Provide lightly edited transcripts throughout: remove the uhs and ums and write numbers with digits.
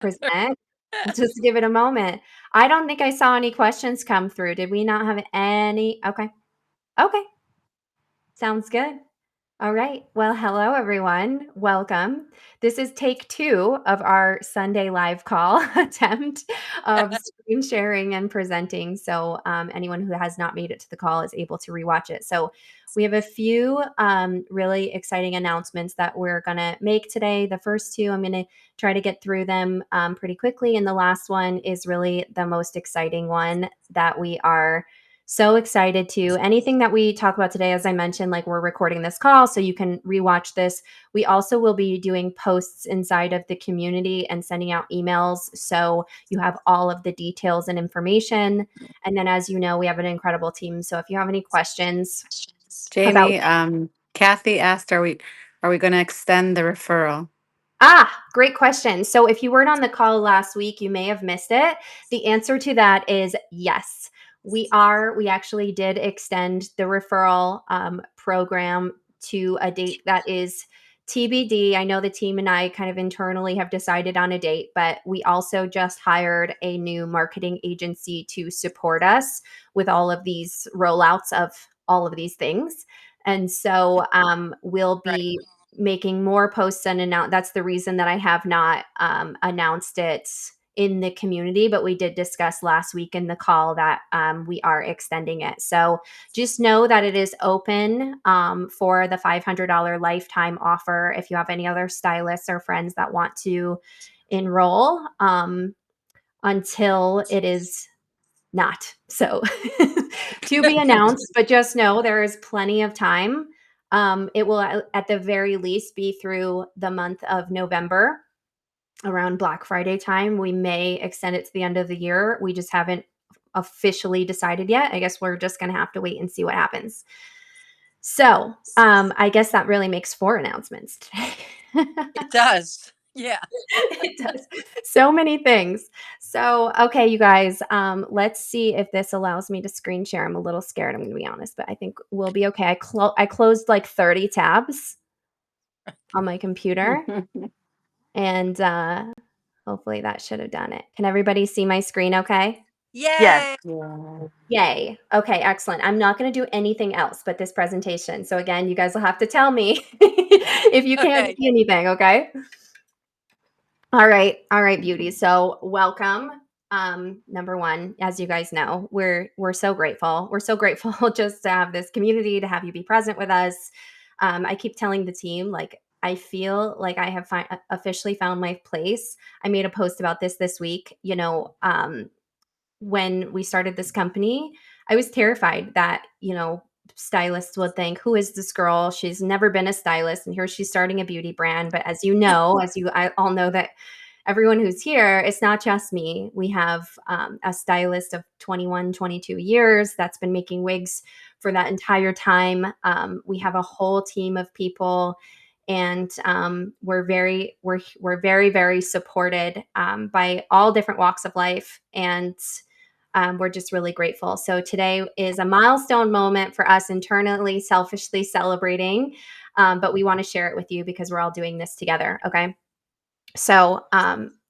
present. Just give it a moment. I don't think I saw any questions come through. Did we not have any? Okay. Okay. Sounds good. All right. Well, hello, everyone. Welcome. This is take two of our Sunday live call attempt of screen sharing and presenting. So, anyone who has not made it to the call is able to rewatch it. So, we have a few really exciting announcements that we're going to make today. The first two, I'm going to try to get through them pretty quickly. And the last one is really the most exciting one that we are so excited to anything that we talk about today. As I mentioned, like we're recording this call so you can rewatch this. We also will be doing posts inside of the community and sending out emails. So you have all of the details and information. And then, as you know, we have an incredible team. So if you have any questions about, Jamie, Kathy asked, are we going to extend the referral? great question. So if you weren't on the call last week, you may have missed it. The answer to that is yes. We actually did extend the referral program to a date that is TBD. I know the team and I kind of internally have decided on a date, but we also just hired a new marketing agency to support us with all of these rollouts of all of these things. And so we'll Right. be making more posts and announce. That's the reason that I have not announced it in the community, but we did discuss last week in the call that we are extending it. So just know that it is open for the $500 lifetime offer. If you have any other stylists or friends that want to enroll, until it is not. So to be announced, but just know there is plenty of time. It will, at the very least, be through the month of November around Black Friday time. We may extend it to the end of the year. We just haven't officially decided yet. I guess we're just going to have to wait and see what happens. So I guess that really makes 4 announcements today. It does. Yeah. It does. So many things. So, okay, you guys, let's see if this allows me to screen share. I'm a little scared, I'm gonna be honest, but I think we'll be okay. I closed like 30 tabs on my computer, and hopefully that should have done it. Can everybody see my screen okay? Yes. Yay. Yeah. Yay. Okay, excellent. I'm not gonna do anything else but this presentation. So again, you guys will have to tell me if you can't Okay. see anything, okay? All right. All right, beauty. So welcome. Number one, as you guys know, we're so grateful. We're so grateful just to have this community, to have you be present with us. I keep telling the team, like, I feel like I have officially found my place. I made a post about this week. When we started this company, I was terrified that, stylists would think, who is this girl? She's never been a stylist. And here she's starting a beauty brand. But as you know, I all know that everyone who's here, it's not just me. We have a stylist of 21, 22 years that's been making wigs for that entire time. We have a whole team of people, and we're very, very supported by all different walks of life, and we're just really grateful. So today is a milestone moment for us internally, selfishly celebrating, but we want to share it with you because we're all doing this together. Okay. So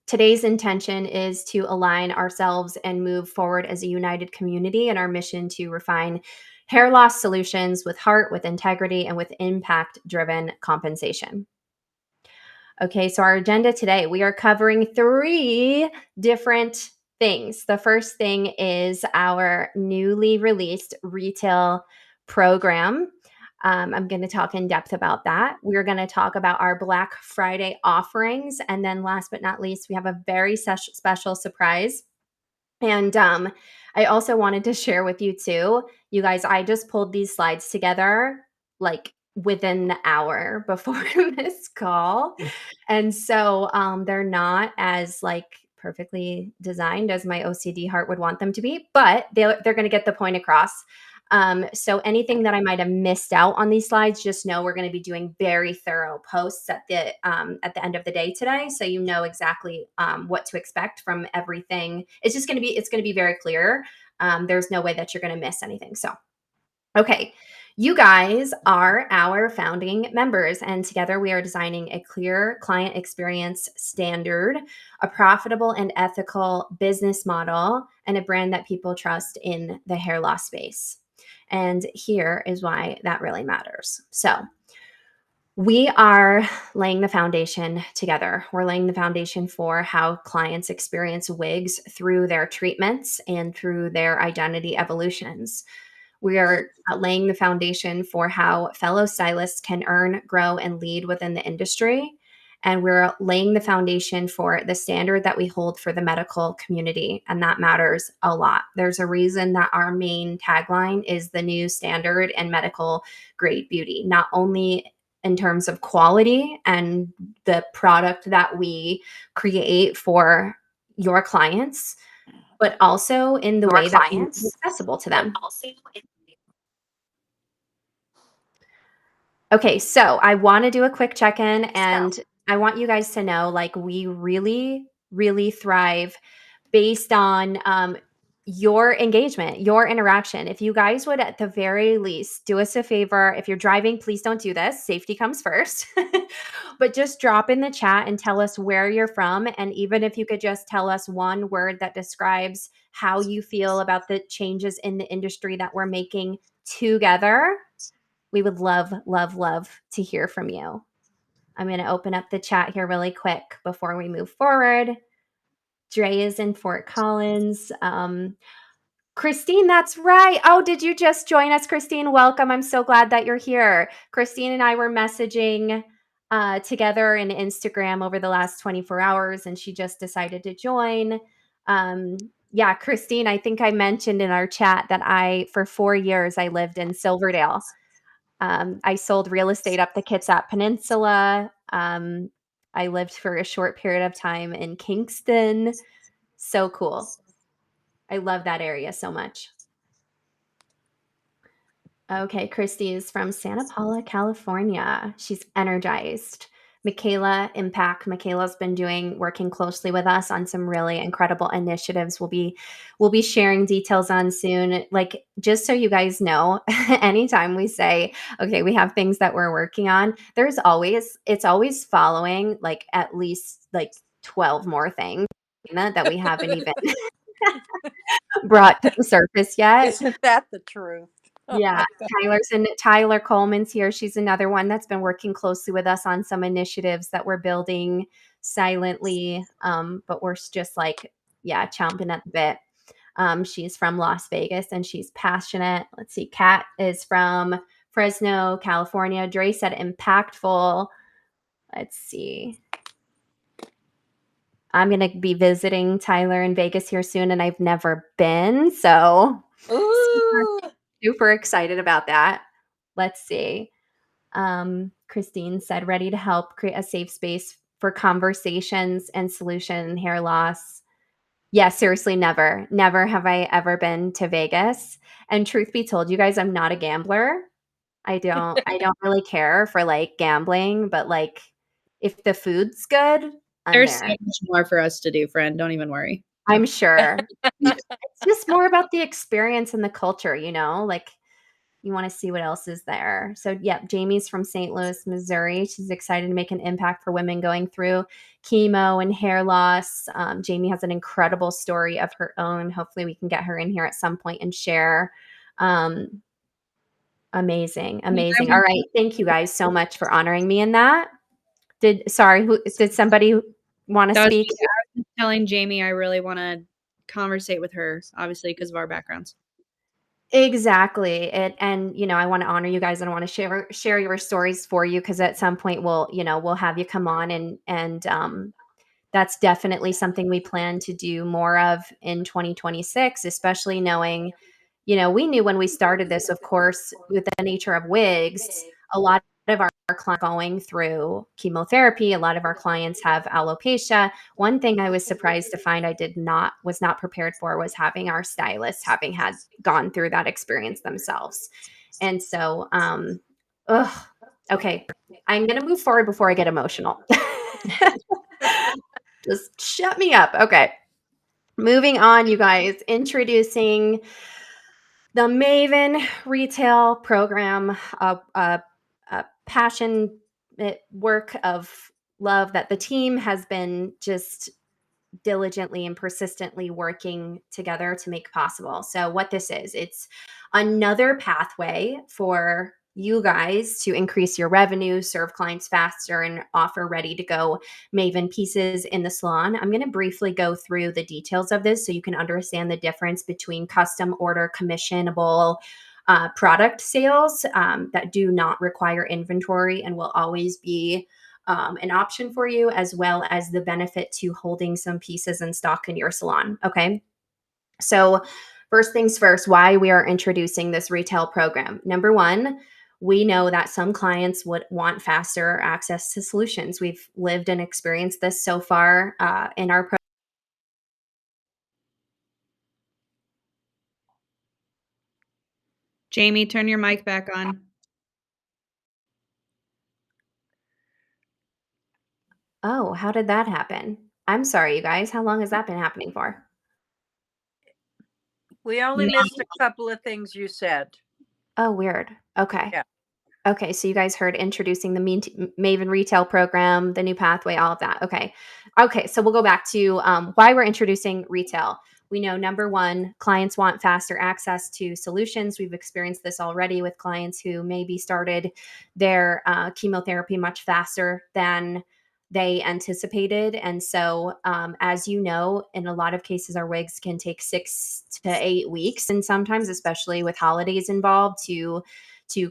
today's intention is to align ourselves and move forward as a united community in our mission to refine hair loss solutions with heart, with integrity, and with impact-driven compensation. Okay, so our agenda today, we are covering 3 different things. The first thing is our newly released retail program. I'm going to talk in depth about that. We're going to talk about our Black Friday offerings. And then last but not least, we have a very special surprise. And I also wanted to share with you too, you guys, I just pulled these slides together like within the hour before this call. And so they're not as like perfectly designed as my OCD heart would want them to be, but they're going to get the point across. So anything that I might have missed out on these slides, just know we're going to be doing very thorough posts at the end of the day today, so you know exactly what to expect from everything. It's going to be very clear. There's no way that you're going to miss anything. So, okay. You guys are our founding members, and together we are designing a clear client experience standard, a profitable and ethical business model, and a brand that people trust in the hair loss space. And here is why that really matters. So, we are laying the foundation together. We're laying the foundation for how clients experience wigs through their treatments and through their identity evolutions. We are laying the foundation for how fellow stylists can earn, grow, and lead within the industry. And we're laying the foundation for the standard that we hold for the medical community. And that matters a lot. There's a reason that our main tagline is the new standard in medical grade beauty, not only in terms of quality and the product that we create for your clients, but also in the Your way that we make it clients, accessible to but them. also Okay, so I want to do a quick check-in, so. and I want you guys to know, like, we really, really thrive based on your engagement, your interaction. If you guys would, at the very least, do us a favor. If you're driving, please don't do this. Safety comes first. But just drop in the chat and tell us where you're from. And even if you could just tell us one word that describes how you feel about the changes in the industry that we're making together, we would love, love, love to hear from you. I'm going to open up the chat here really quick before we move forward. Dre is in Fort Collins. Christine, that's right. Oh, did you just join us, Christine? Welcome. I'm so glad that you're here. Christine and I were messaging together in Instagram over the last 24 hours, and she just decided to join. Yeah, Christine, I think I mentioned in our chat that for 4 years, I lived in Silverdale. I sold real estate up the Kitsap Peninsula. I lived for a short period of time in Kingston. So cool. I love that area so much. Okay, Christy is from Santa Paula, California. She's energized. Michaela Impact. Michaela's been working closely with us on some really incredible initiatives. We'll be sharing details on soon. Like, just so you guys know, anytime we say, okay, we have things that we're working on, it's always following like at least like 12 more things that we haven't even brought to the surface yet. Isn't that the truth? Oh Yeah, my God. Tyler Coleman's here. She's another one that's been working closely with us on some initiatives that we're building silently, but we're just like, yeah, chomping at the bit. She's from Las Vegas and she's passionate. Let's see, Kat is from Fresno, California. Dre said impactful. Let's see. I'm going to be visiting Tyler in Vegas here soon, and I've never been, so super Ooh. super excited about that. Let's see. Christine said, ready to help create a safe space for conversations and solution in hair loss. Yeah, seriously, never. Never have I ever been to Vegas. And truth be told, you guys, I'm not a gambler. I don't really care for like gambling, but like if the food's good, I'm There's so there. much more for us to do, friend. Don't even worry. I'm sure. It's just more about the experience and the culture, like you want to see what else is there. So, yeah, Jamie's from St. Louis, Missouri. She's excited to make an impact for women going through chemo and hair loss. Jamie has an incredible story of her own. Hopefully, we can get her in here at some point and share. Amazing, amazing. All right, thank you guys so much for honoring me in that. Did somebody want to That was speak? I was telling Jamie I really want to conversate with her, obviously, because of our backgrounds. Exactly. And I want to honor you guys and I want to share your stories for you because at some point we'll have you come on and that's definitely something we plan to do more of in 2026, especially knowing, we knew when we started this, of course, with the nature of wigs, a lot of our clients going through chemotherapy, a lot of our clients have alopecia. One thing I was surprised to find was not prepared for was having our stylists having had gone through that experience themselves. And so, okay, I'm going to move forward before I get emotional. Just shut me up. Okay. Moving on, you guys. Introducing The Maven Retail Program, a passion work of love that the team has been just diligently and persistently working together to make possible. So what this is, it's another pathway for you guys to increase your revenue, serve clients faster, and offer ready to go Maven pieces in the salon. I'm going to briefly go through the details of this so you can understand the difference between custom order commissionable product sales that do not require inventory and will always be an option for you, as well as the benefit to holding some pieces in stock in your salon. Okay. So, first things first, why we are introducing this retail program. Number one, we know that some clients would want faster access to solutions. We've lived and experienced this so far in our program. Jamie, turn your mic back on. Oh, how did that happen? I'm sorry, you guys. How long has that been happening for? We only missed a couple of things you said. Oh, weird. Okay. Yeah. Okay, so you guys heard introducing the Maven Retail Program, the new pathway, all of that. Okay. Okay, so we'll go back to why we're introducing retail. We know number one, clients want faster access to solutions. We've experienced this already with clients who maybe started their chemotherapy much faster than they anticipated. And so, as you know, in a lot of cases, our wigs can take 6 to 8 weeks, and sometimes, especially with holidays involved, to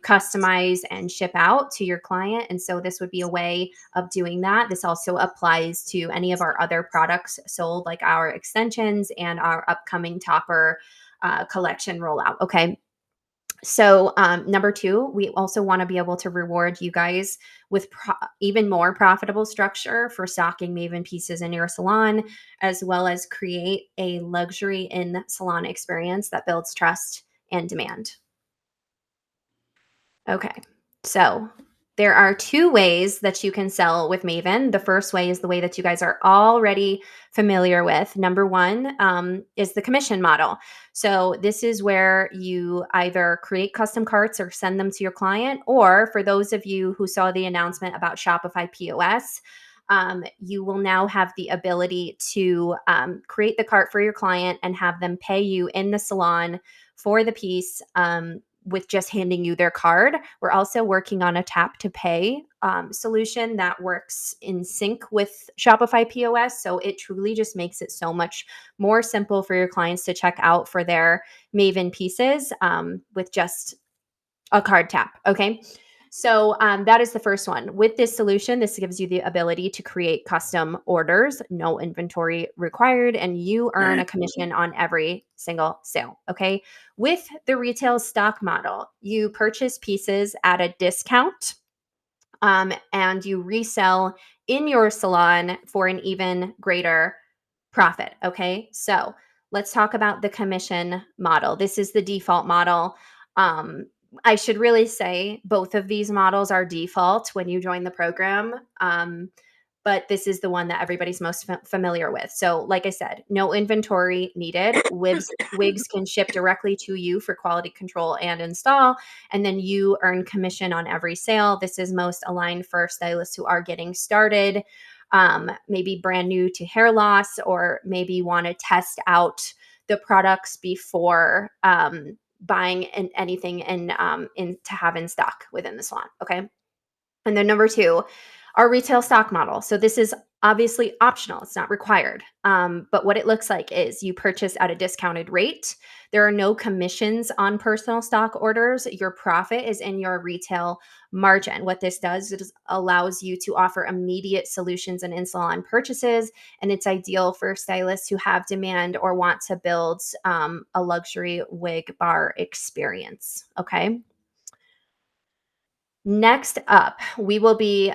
customize and ship out to your client. And so this would be a way of doing that. This also applies to any of our other products sold, like our extensions and our upcoming topper collection rollout. Okay. So, number two, we also want to be able to reward you guys with even more profitable structure for stocking Maven pieces in your salon, as well as create a luxury in salon experience that builds trust and demand. Okay. So there are two ways that you can sell with Maven. The first way is the way that you guys are already familiar with. Number one is the commission model. So this is where you either create custom carts or send them to your client, or for those of you who saw the announcement about Shopify POS, you will now have the ability to create the cart for your client and have them pay you in the salon for the piece. With just handing you their card. We're also working on a tap to pay solution that works in sync with Shopify POS. So it truly just makes it so much more simple for your clients to check out for their Maven pieces with just a card tap. Okay. So that is the first one. With this solution, this gives you the ability to create custom orders, no inventory required, and you earn a commission on every single sale. Okay. With the retail stock model, you purchase pieces at a discount and you resell in your salon for an even greater profit. Okay. So let's talk about the commission model. This is the default model. I should really say both of these models are default when you join the program. But this is the one that everybody's most familiar with. So, like I said, no inventory needed. Wigs can ship directly to you for quality control and install, and then you earn commission on every sale. This is most aligned for stylists who are getting started, maybe brand new to hair loss, or maybe want to test out the products before buying anything in to have in stock within the salon. Okay. And then number two, our retail stock model. So this is obviously optional. It's not required. But what it looks like is you purchase at a discounted rate. There are no commissions on personal stock orders. Your profit is in your retail margin. What this does is allows you to offer immediate solutions and in-salon purchases. And it's ideal for stylists who have demand or want to build a luxury wig bar experience. Okay. Next up, we will be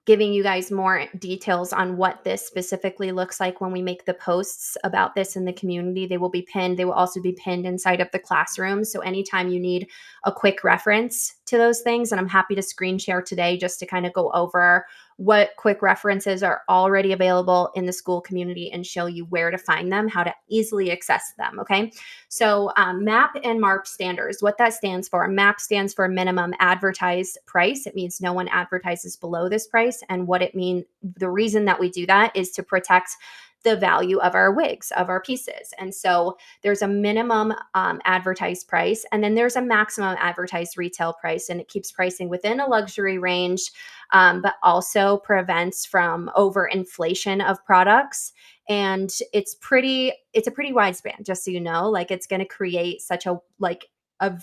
giving you guys more details on what this specifically looks like when we make the posts about this in the community. They will be pinned. They will also be pinned inside of the classroom. So anytime you need a quick reference to those things. And I'm happy to screen share today just to kind of go over what quick references are already available in the Skool community and show you where to find them, how to easily access them. Okay. So MAP and MARP standards, what that stands for. MAP stands for minimum advertised price. It means no one advertises below this price. And what it means, the reason that we do that is to protect the value of our wigs, of our pieces. And so there's a minimum advertised price, and then there's a maximum advertised retail price, and it keeps pricing within a luxury range, but also prevents from overinflation of products. And it's a pretty wide span, just so you know. Like, it's going to create such a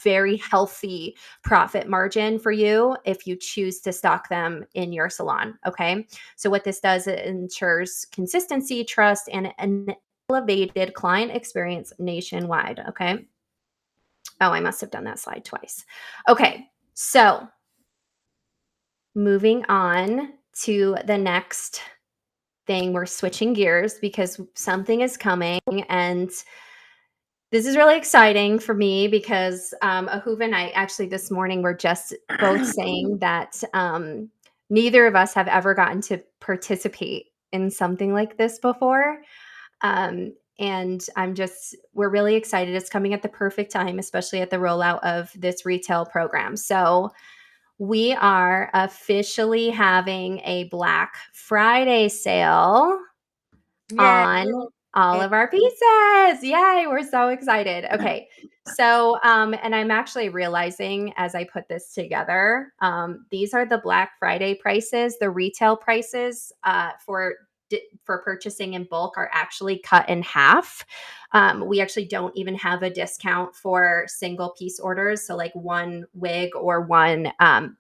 very healthy profit margin for you if you choose to stock them in your salon. Okay. So what this does, it ensures consistency, trust, and an elevated client experience nationwide. Okay. Oh, I must have done that slide twice. Okay. So moving on to the next thing, we're switching gears because something is coming, and this is really exciting for me because Ahuva and I actually this morning were just both saying that neither of us have ever gotten to participate in something like this before. And we're really excited. It's coming at the perfect time, especially at the rollout of this retail program. So we are officially having a Black Friday sale on all of our pieces. Yay, we're so excited. Okay. So, and I'm actually realizing as I put this together, these are the Black Friday prices. The retail prices for purchasing in bulk are actually cut in half. We actually don't even have a discount for single piece orders. So like one wig or one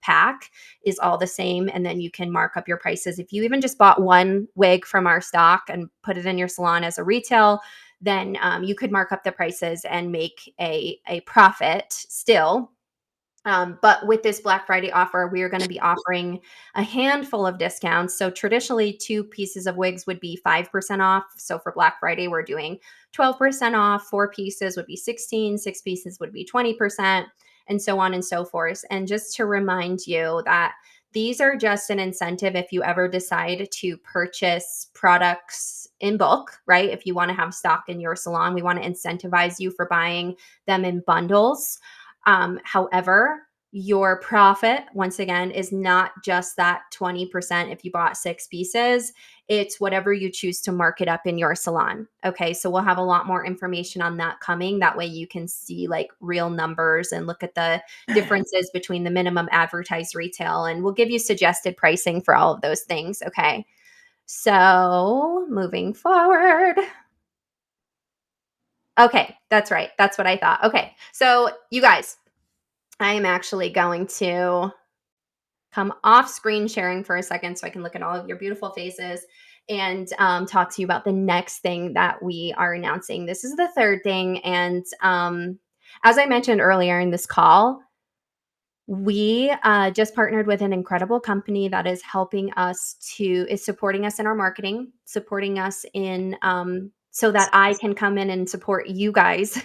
pack is all the same. And then you can mark up your prices. If you even just bought one wig from our stock and put it in your salon as a retail, then you could mark up the prices and make a profit still. But with this Black Friday offer, we are going to be offering a handful of discounts. So traditionally, 2 pieces of wigs would be 5% off. So for Black Friday, we're doing 12% off. 4 pieces would be 16, 6 pieces would be 20%, and so on and so forth. And just to remind you that these are just an incentive if you ever decide to purchase products in bulk, right? If you want to have stock in your salon, we want to incentivize you for buying them in bundles. However, your profit, once again, is not just that 20% if you bought 6 pieces. It's whatever you choose to mark it up in your salon. Okay, so we'll have a lot more information on that coming. That way you can see like real numbers and look at the differences between the minimum advertised retail. And we'll give you suggested pricing for all of those things. Okay, so moving forward. Okay, that's right. That's what I thought. Okay, so you guys, I am actually going to come off screen sharing for a second so I can look at all of your beautiful faces and talk to you about the next thing that we are announcing. This is the third thing. And as I mentioned earlier in this call, we just partnered with an incredible company that is supporting us in our marketing, supporting us in so that I can come in and support you guys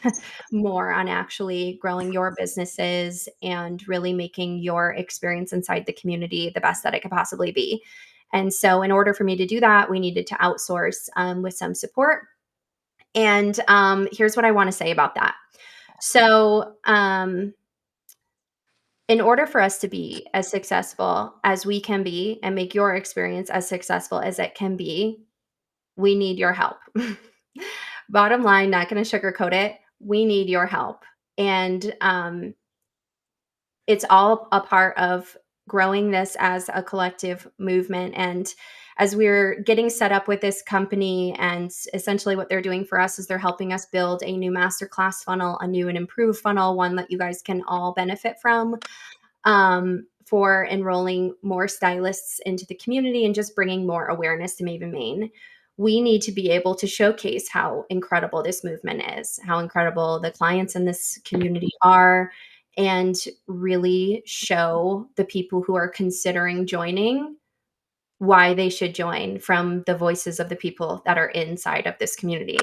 more on actually growing your businesses and really making your experience inside the community the best that it could possibly be. And so in order for me to do that, we needed to outsource with some support. And here's what I want to say about that. So in order for us to be as successful as we can be and make your experience as successful as it can be, we need your help. Bottom line, not going to sugarcoat it. We need your help. And it's all a part of growing this as a collective movement. And as we're getting set up with this company, and essentially what they're doing for us is they're helping us build a new masterclass funnel, a new and improved funnel, one that you guys can all benefit from, for enrolling more stylists into the community and just bringing more awareness to Maven Maine. We need to be able to showcase how incredible this movement is, how incredible the clients in this community are, and really show the people who are considering joining why they should join from the voices of the people that are inside of this community.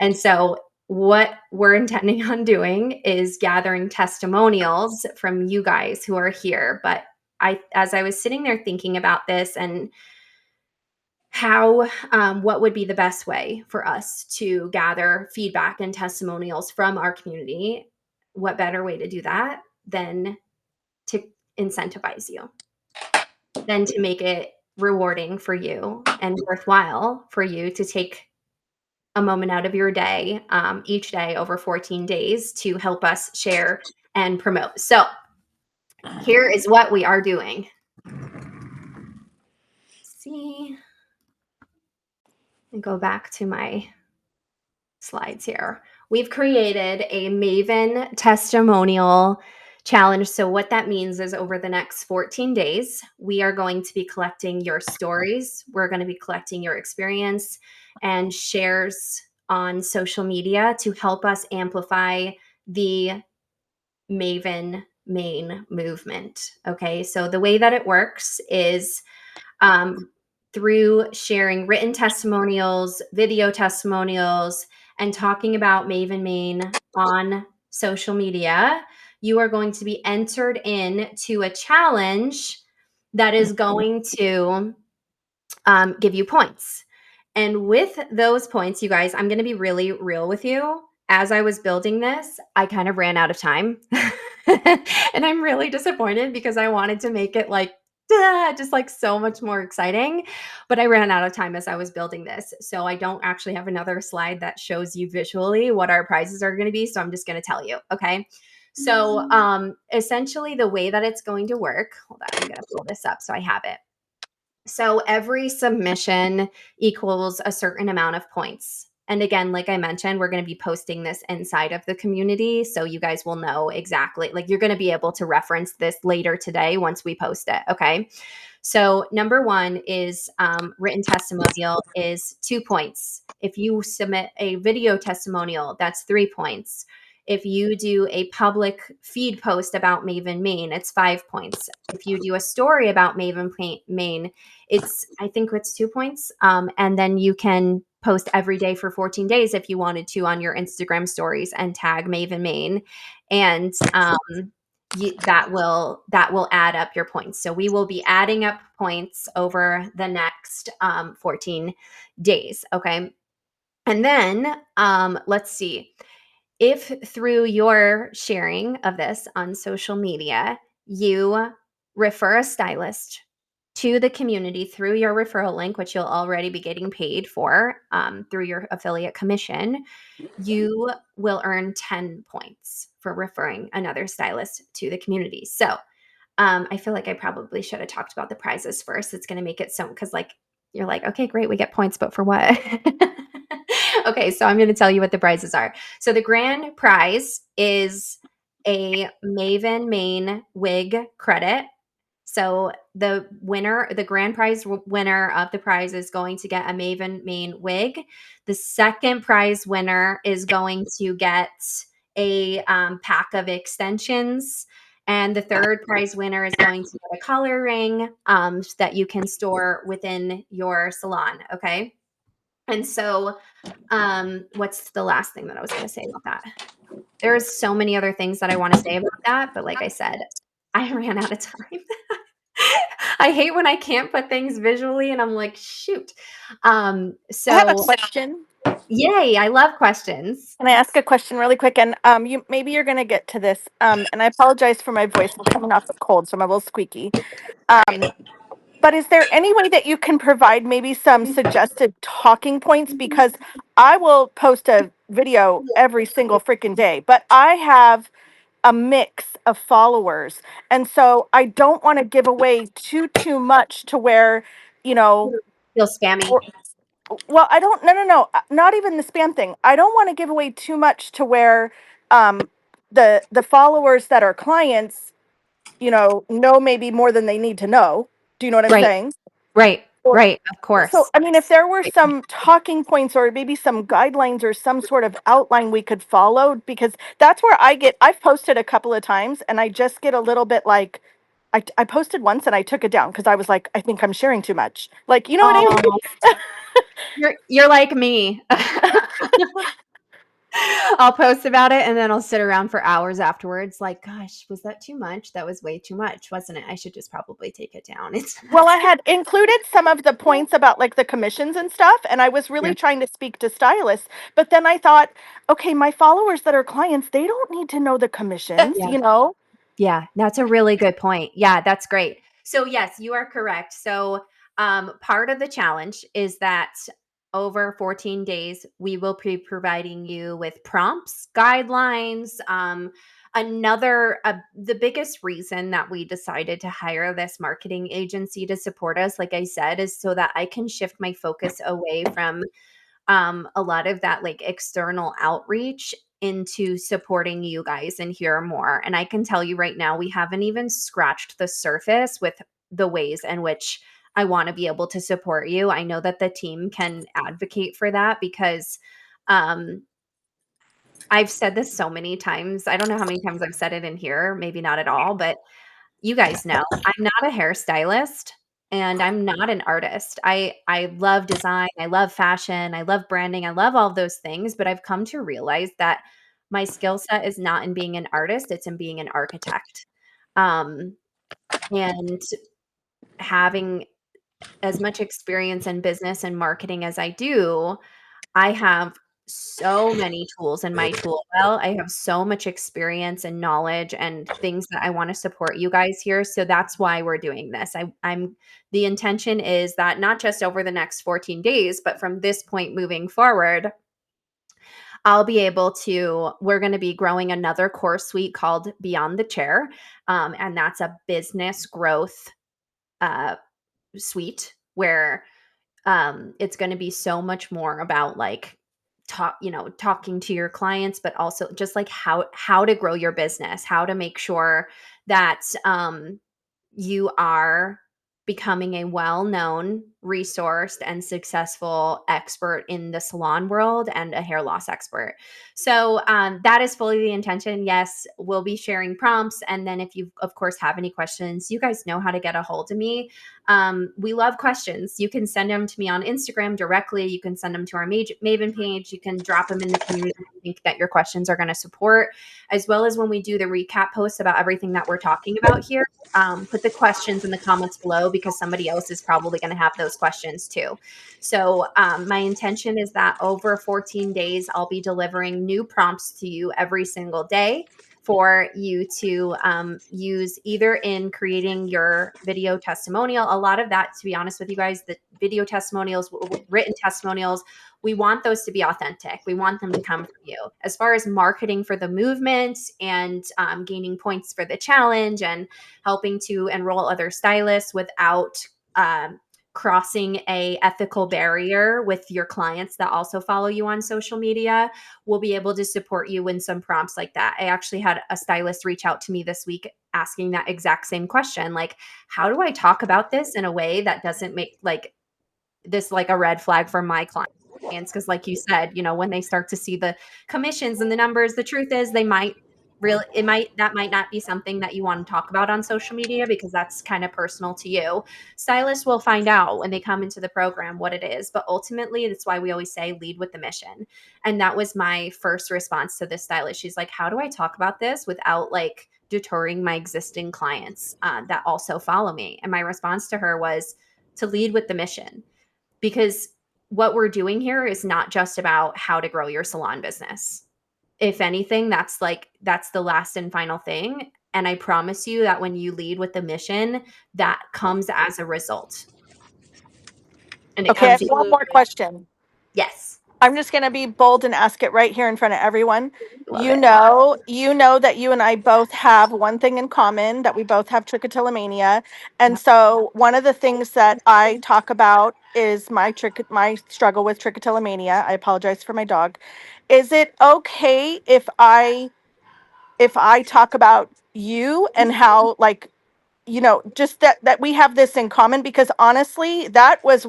And so what we're intending on doing is gathering testimonials from you guys who are here. But as I was sitting there thinking about this and how, what would be the best way for us to gather feedback and testimonials from our community, what better way to do that than to incentivize you, than to make it rewarding for you and worthwhile for you to take a moment out of your day, each day over 14 days to help us share and promote. So here is what we are doing. See, and go back to my slides here. We've created a Maven testimonial challenge. So what that means is over the next 14 days, we are going to be collecting your stories. We're going to be collecting your experience and shares on social media to help us amplify the Maven Maine movement. Okay, so the way that it works is through sharing written testimonials, video testimonials, and talking about Maven Maine on social media, you are going to be entered into a challenge that is going to give you points. And with those points, you guys, I'm going to be really real with you. As I was building this, I kind of ran out of time. And I'm really disappointed because I wanted to make it like just like so much more exciting. But I ran out of time as I was building this. So I don't actually have another slide that shows you visually what our prizes are going to be. So I'm just going to tell you. Okay. So essentially, the way that it's going to work, hold on, I'm going to pull this up so I have it. So every submission equals a certain amount of points. And again, like I mentioned, we're going to be posting this inside of the community. So you guys will know exactly, like you're going to be able to reference this later today once we post it. Okay. So number one is written testimonial is 2 points. If you submit a video testimonial, that's 3 points. If you do a public feed post about Maven Maine, it's 5 points. If you do a story about Maven Maine, I think it's 2 points. And then you can post every day for 14 days if you wanted to on your Instagram stories and tag Maven Maine. And that will add up your points. So we will be adding up points over the next 14 days. Okay. And then let's see. If through your sharing of this on social media, you refer a stylist to the community through your referral link, which you'll already be getting paid for through your affiliate commission, you will earn 10 points for referring another stylist to the community. So I feel like I probably should have talked about the prizes first. It's going to make it so, because like, you're like, okay, great, we get points, but for what? Okay, so I'm going to tell you what the prizes are. So the grand prize is a Maven Maine wig credit. So the grand prize winner of the prize is going to get a Maven Maine wig. The second prize winner is going to get a pack of extensions. And the third prize winner is going to get a collar ring that you can store within your salon. Okay. And so, what's the last thing that I was going to say about that? There's so many other things that I want to say about that, but like I said, I ran out of time. I hate when I can't put things visually and I'm like, shoot. I have a So question. yay, I love questions. Can I ask a question really quick? And you're going to get to this. And I apologize for my voice. I'm coming off a cold, so I'm a little squeaky. But is there any way that you can provide maybe some suggested talking points? Because I will post a video every single freaking day, but I have a mix of followers, and so I don't want to give away too much to where, you know, Feel spammy. or, well, I don't, no, not even the spam thing. I don't want to give away too much to where um, the followers that are clients, know maybe more than they need to know. Do you know what I'm Right, saying? right, Or, right. Of so, course. I mean, if there were some talking points or maybe some guidelines or some sort of outline we could follow, because that's where I've posted a couple of times and I just get a little bit like, I posted once and I took it down because I was like, I think I'm sharing too much. Like, you know what I Oh, mean? you're like me. I'll post about it and then I'll sit around for hours afterwards like, gosh, was that too much? That was way too much, wasn't it? I should just probably take it down. It's Well, I had included some of the points about like the commissions and stuff, and I was really Yeah. trying to speak to stylists. But then I thought, okay, my followers that are clients, they don't need to know the commissions, Yeah. you know? Yeah, that's a really good point. Yeah, that's great. So yes, you are correct. So part of the challenge is that over 14 days, we will be providing you with prompts, guidelines. The biggest reason that we decided to hire this marketing agency to support us, like I said, is so that I can shift my focus away from a lot of that like external outreach into supporting you guys and hear more. And I can tell you right now, we haven't even scratched the surface with the ways in which I want to be able to support you. I know that the team can advocate for that because um, I've said this so many times. I don't know how many times I've said it in here, maybe not at all, but you guys know I'm not a hairstylist and I'm not an artist. I love design, I love fashion, I love branding, I love all of those things, but I've come to realize that my skill set is not in being an artist, it's in being an architect. Um, and having as much experience in business and marketing as I do, I have so many tools in my tool belt. I have so much experience and knowledge and things that I want to support you guys here. So that's why we're doing this. I'm the intention is that not just over the next 14 days, but from this point moving forward, we're going to be growing another course suite called Beyond the Chair. And that's a business growth uh, suite where it's going to be so much more about like talking to your clients, but also just like how to grow your business, how to make sure that you are becoming a well-known, resourced, and successful expert in the salon world and a hair loss expert. So that is fully the intention. Yes, we'll be sharing prompts. And then if you, of course, have any questions, you guys know how to get a hold of me. We love questions. You can send them to me on Instagram directly. You can send them to our Maven page. You can drop them in the community if you think that your questions are going to support, as well as when we do the recap posts about everything that we're talking about here. Put the questions in the comments below because somebody else is probably going to have those questions too. So my intention is that over 14 days, I'll be delivering new prompts to you every single day for you to use either in creating your video testimonial. A lot of that, to be honest with you guys, the video testimonials, written testimonials, we want those to be authentic. We want them to come from you. As far as marketing for the movement and gaining points for the challenge and helping to enroll other stylists without crossing a ethical barrier with your clients that also follow you on social media, we'll be able to support you in some prompts like that. I actually had a stylist reach out to me this week asking that exact same question, like, how do I talk about this in a way that doesn't make like this like a red flag for my clients? Because like you said, when they start to see the commissions and the numbers, the truth is that might not be something that you want to talk about on social media because that's kind of personal to you. Stylists will find out when they come into the program what it is, but ultimately that's why we always say lead with the mission. And that was my first response to this stylist. She's like, how do I talk about this without like deterring my existing clients that also follow me? And my response to her was to lead with the mission, because what we're doing here is not just about how to grow your salon business. If anything, that's the last and final thing. And I promise you that when you lead with the mission, that comes as a result. And it Okay, I have comes, one more question. yes. I'm just going to be bold and ask it right here in front of everyone. Love You it. know that you and I both have one thing in common, that we both have trichotillomania. And so one of the things that I talk about is my struggle with trichotillomania. I apologize for my dog. Is it okay if I talk about you and how, like, just that we have this in common? Because honestly, that was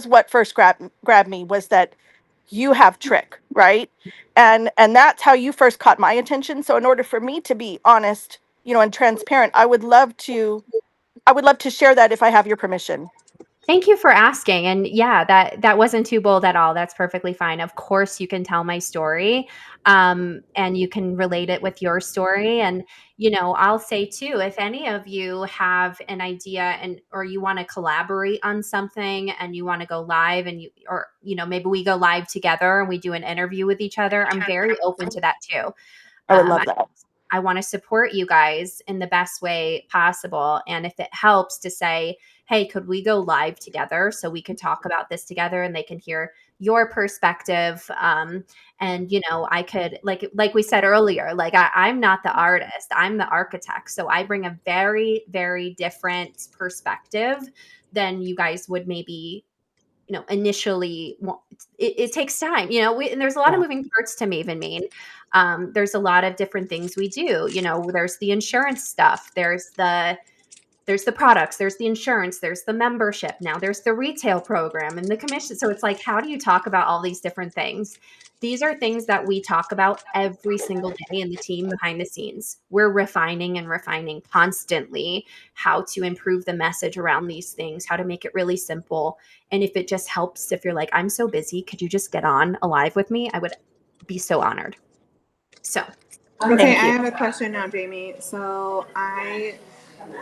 what first grabbed me, was that you have trick, right? And that's how you first caught my attention. So in order for me to be honest, and transparent, I would love to share that if I have your permission. Thank you for asking. And yeah, that wasn't too bold at all. That's perfectly fine. Of course, you can tell my story, and you can relate it with your story. And I'll say too, if any of you have an idea and or you want to collaborate on something and you want to go live and maybe we go live together and we do an interview with each other, I'm very open to that too. I would Um, love that. I want to support you guys in the best way possible. And if it helps to say, hey, could we go live together so we can talk about this together and they can hear your perspective? And I could like we said earlier, like I'm not the artist, I'm the architect. So I bring a very, very different perspective than you guys would maybe initially it takes time, and there's a lot of Yeah. moving parts to Maven Main. There's a lot of different things we do. There's the insurance stuff, there's the products, there's the insurance, there's the membership, now there's the retail program and the commission. So it's like, how do you talk about all these different things? These are things that we talk about every single day in the team behind the scenes. We're refining and refining constantly how to improve the message around these things, how to make it really simple. And if it just helps, if you're like, I'm so busy, could you just get on a live with me? I would be so honored. So Okay, thank I you. have a question now, Jamie. So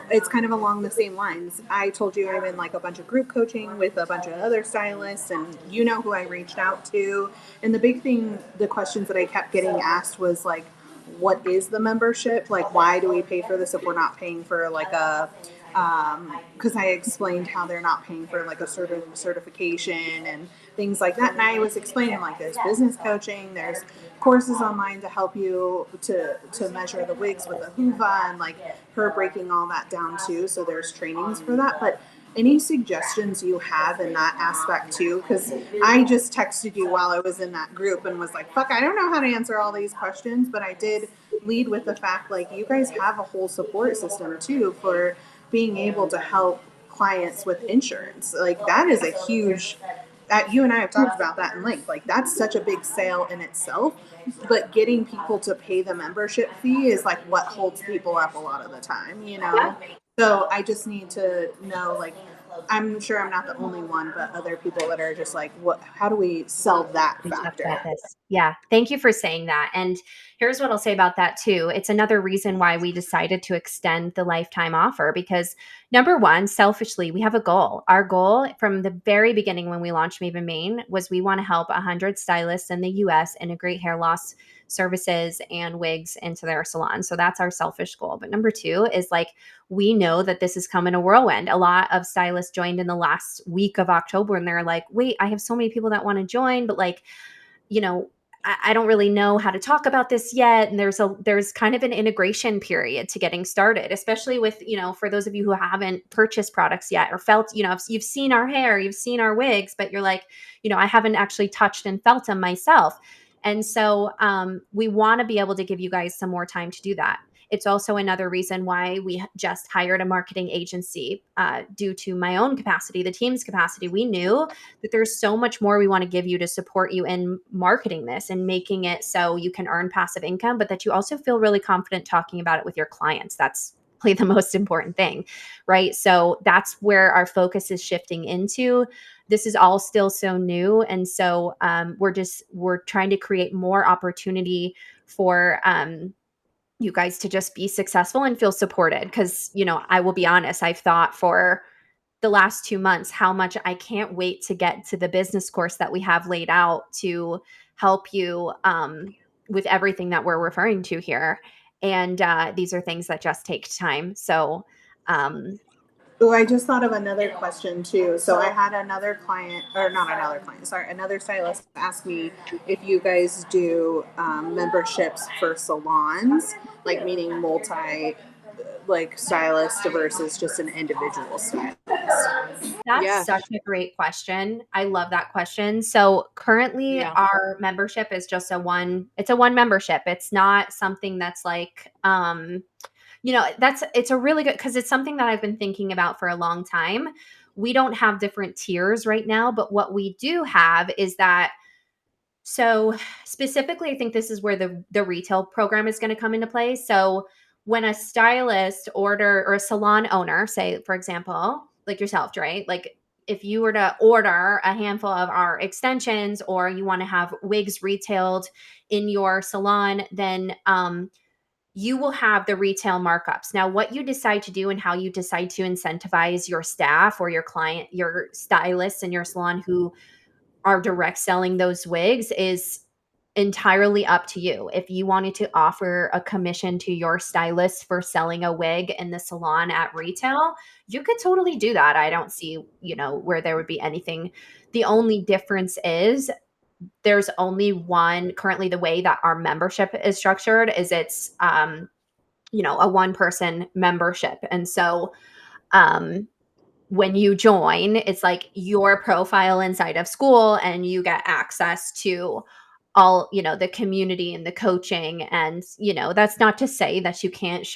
it's kind of along the same lines. I told you I'm in like a bunch of group coaching with a bunch of other stylists, and you know who I reached out to. And the big thing, the questions that I kept getting asked was like, what is the membership? Like, why do we pay for this if we're not paying for like a because I explained how they're not paying for like a certification and things like that. And I was explaining like there's business coaching, there's courses online to help you to measure the wigs with a Huva, and like her breaking all that down too. So there's trainings for that. But any suggestions you have in that aspect too? Because I just texted you while I was in that group and was like, fuck, I don't know how to answer all these questions, but I did lead with the fact like you guys have a whole support system too for being able to help clients with insurance. Like that is a huge that you and I have talked about that in length. Like that's such a big sale in itself. But getting people to pay the membership fee is like what holds people up a lot of the time, So I just need to know, like, I'm sure I'm not the only one, but other people that are just like, how do we sell that We talked factor? about this. Yeah. Thank you for saying that. And here's what I'll say about that too. It's another reason why we decided to extend the lifetime offer because number one, selfishly, we have a goal. Our goal from the very beginning when we launched Maven Main was we want to help 100 stylists in the US integrate hair loss services and wigs into their salon. So that's our selfish goal. But number two is like, we know that this is coming a whirlwind. A lot of stylists joined in the last week of October and they're like, wait, I have so many people that want to join, but like, I don't really know how to talk about this yet. And there's kind of an integration period to getting started, especially with, for those of you who haven't purchased products yet or felt, if you've seen our hair, you've seen our wigs, but you're like, I haven't actually touched and felt them myself. And so we want to be able to give you guys some more time to do that. It's also another reason why we just hired a marketing agency due to my own capacity, the team's capacity. We knew that there's so much more we want to give you to support you in marketing this and making it so you can earn passive income, but that you also feel really confident talking about it with your clients. That's really the most important thing, right? So that's where our focus is shifting into. This is all still so new. And so we're trying to create more opportunity for you guys to just be successful and feel supported. Because, I will be honest, I've thought for the last 2 months how much I can't wait to get to the business course that we have laid out to help you with everything that we're referring to here. And these are things that just take time. So Oh, I just thought of another question too. So I had another client, or not another client, sorry, another stylist ask me if you guys do memberships for salons, like meaning like stylist versus just an individual stylist. that's Yes. such a great question. I love that question. So currently Yeah. our membership is just it's a one membership. It's not something that's like, it's a really good, because it's something that I've been thinking about for a long time. We don't have different tiers right now, but what we do have is that, so specifically, I think this is where the retail program is going to come into play. So when a stylist or a salon owner, say, for example, like yourself, right? Like if you were to order a handful of our extensions, or you want to have wigs retailed in your salon, then you will have the retail markups. Now, what you decide to do and how you decide to incentivize your staff or your client, your stylists in your salon who are direct selling those wigs is entirely up to you. If you wanted to offer a commission to your stylist for selling a wig in the salon at retail, you could totally do that. I don't see, where there would be anything. The only difference is there's only one. Currently, the way that our membership is structured is it's a one person membership. And so when you join, it's like your profile inside of school, and you get access to all, the community and the coaching. And, that's not to say that you can't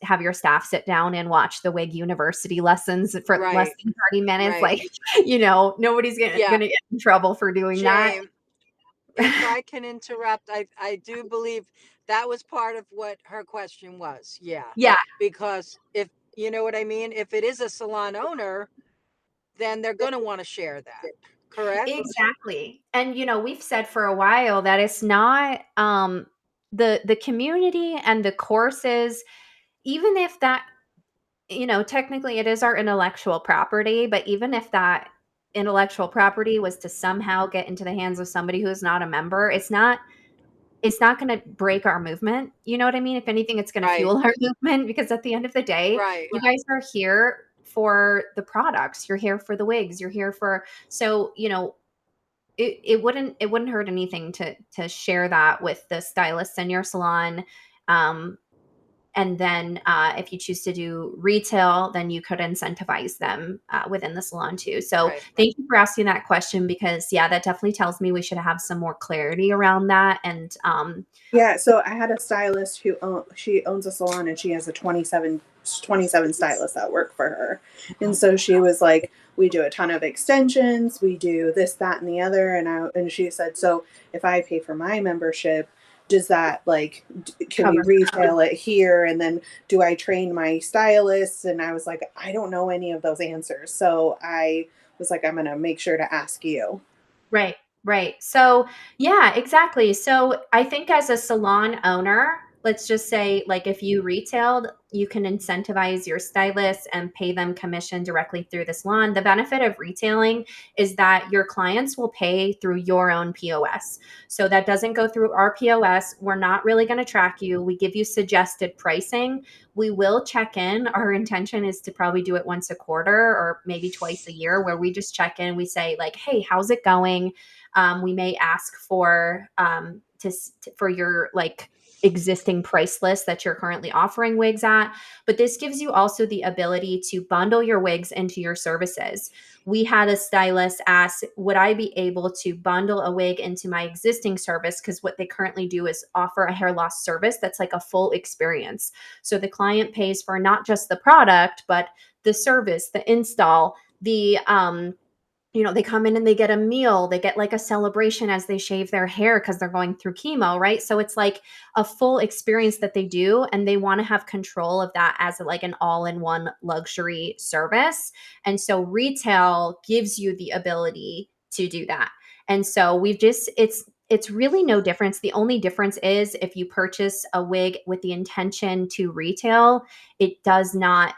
have your staff sit down and watch the Wig University lessons for less Right. than 30 minutes. Right. Like, nobody's Yeah. going to get in trouble for doing that. Jane, if I can interrupt, I do believe that was part of what her question was. Yeah. Yeah, Because if, you know what I mean? If it is a salon owner, then they're going to want to share that. Correct? exactly. And, we've said for a while that it's not the community and the courses, even if that, technically it is our intellectual property, but even if that intellectual property was to somehow get into the hands of somebody who is not a member, it's not going to break our movement. You know what I mean? If anything, it's going to Right. fuel our movement, because at the end of the day, Right. you guys are here for the products. You're here for the wigs. You're here for, so, it wouldn't hurt anything to share that with the stylists in your salon. And then if you choose to do retail, then you could incentivize them within the salon too. So Right. thank you for asking that question, because that definitely tells me we should have some more clarity around that. And Yeah, so I had a stylist who she owns a salon, and she has a 27 stylists that work for her. And so she was like, we do a ton of extensions, we do this, that, and the other. And she said, so if I pay for my membership, does that, like, can we Cover. retail it here? And then do I train my stylists? And I was like, I don't know any of those answers. So I was like, I'm going to make sure to ask you. Right. So, yeah, exactly. So I think as a salon owner, let's just say, like, if you retailed, you can incentivize your stylists and pay them commission directly through the salon. The benefit of retailing is that your clients will pay through your own POS. So that doesn't go through our POS. We're not really going to track you. We give you suggested pricing. We will check in. Our intention is to probably do it once a quarter or maybe twice a year, where we just check in. We say, like, hey, how's it going? We may ask for for your, like, existing price list that you're currently offering wigs at. But this gives you also the ability to bundle your wigs into your services. We had a stylist ask, would I be able to bundle a wig into my existing service? Because what they currently do is offer a hair loss service that's like a full experience. So the client pays for not just the product, but the service, the install, the they come in and they get a meal, they get like a celebration as they shave their hair because they're going through chemo, right? So it's like a full experience that they do, and they want to have control of that as like an all-in-one luxury service. And so retail gives you the ability to do that. And so it's really no difference. The only difference is if you purchase a wig with the intention to retail, it does not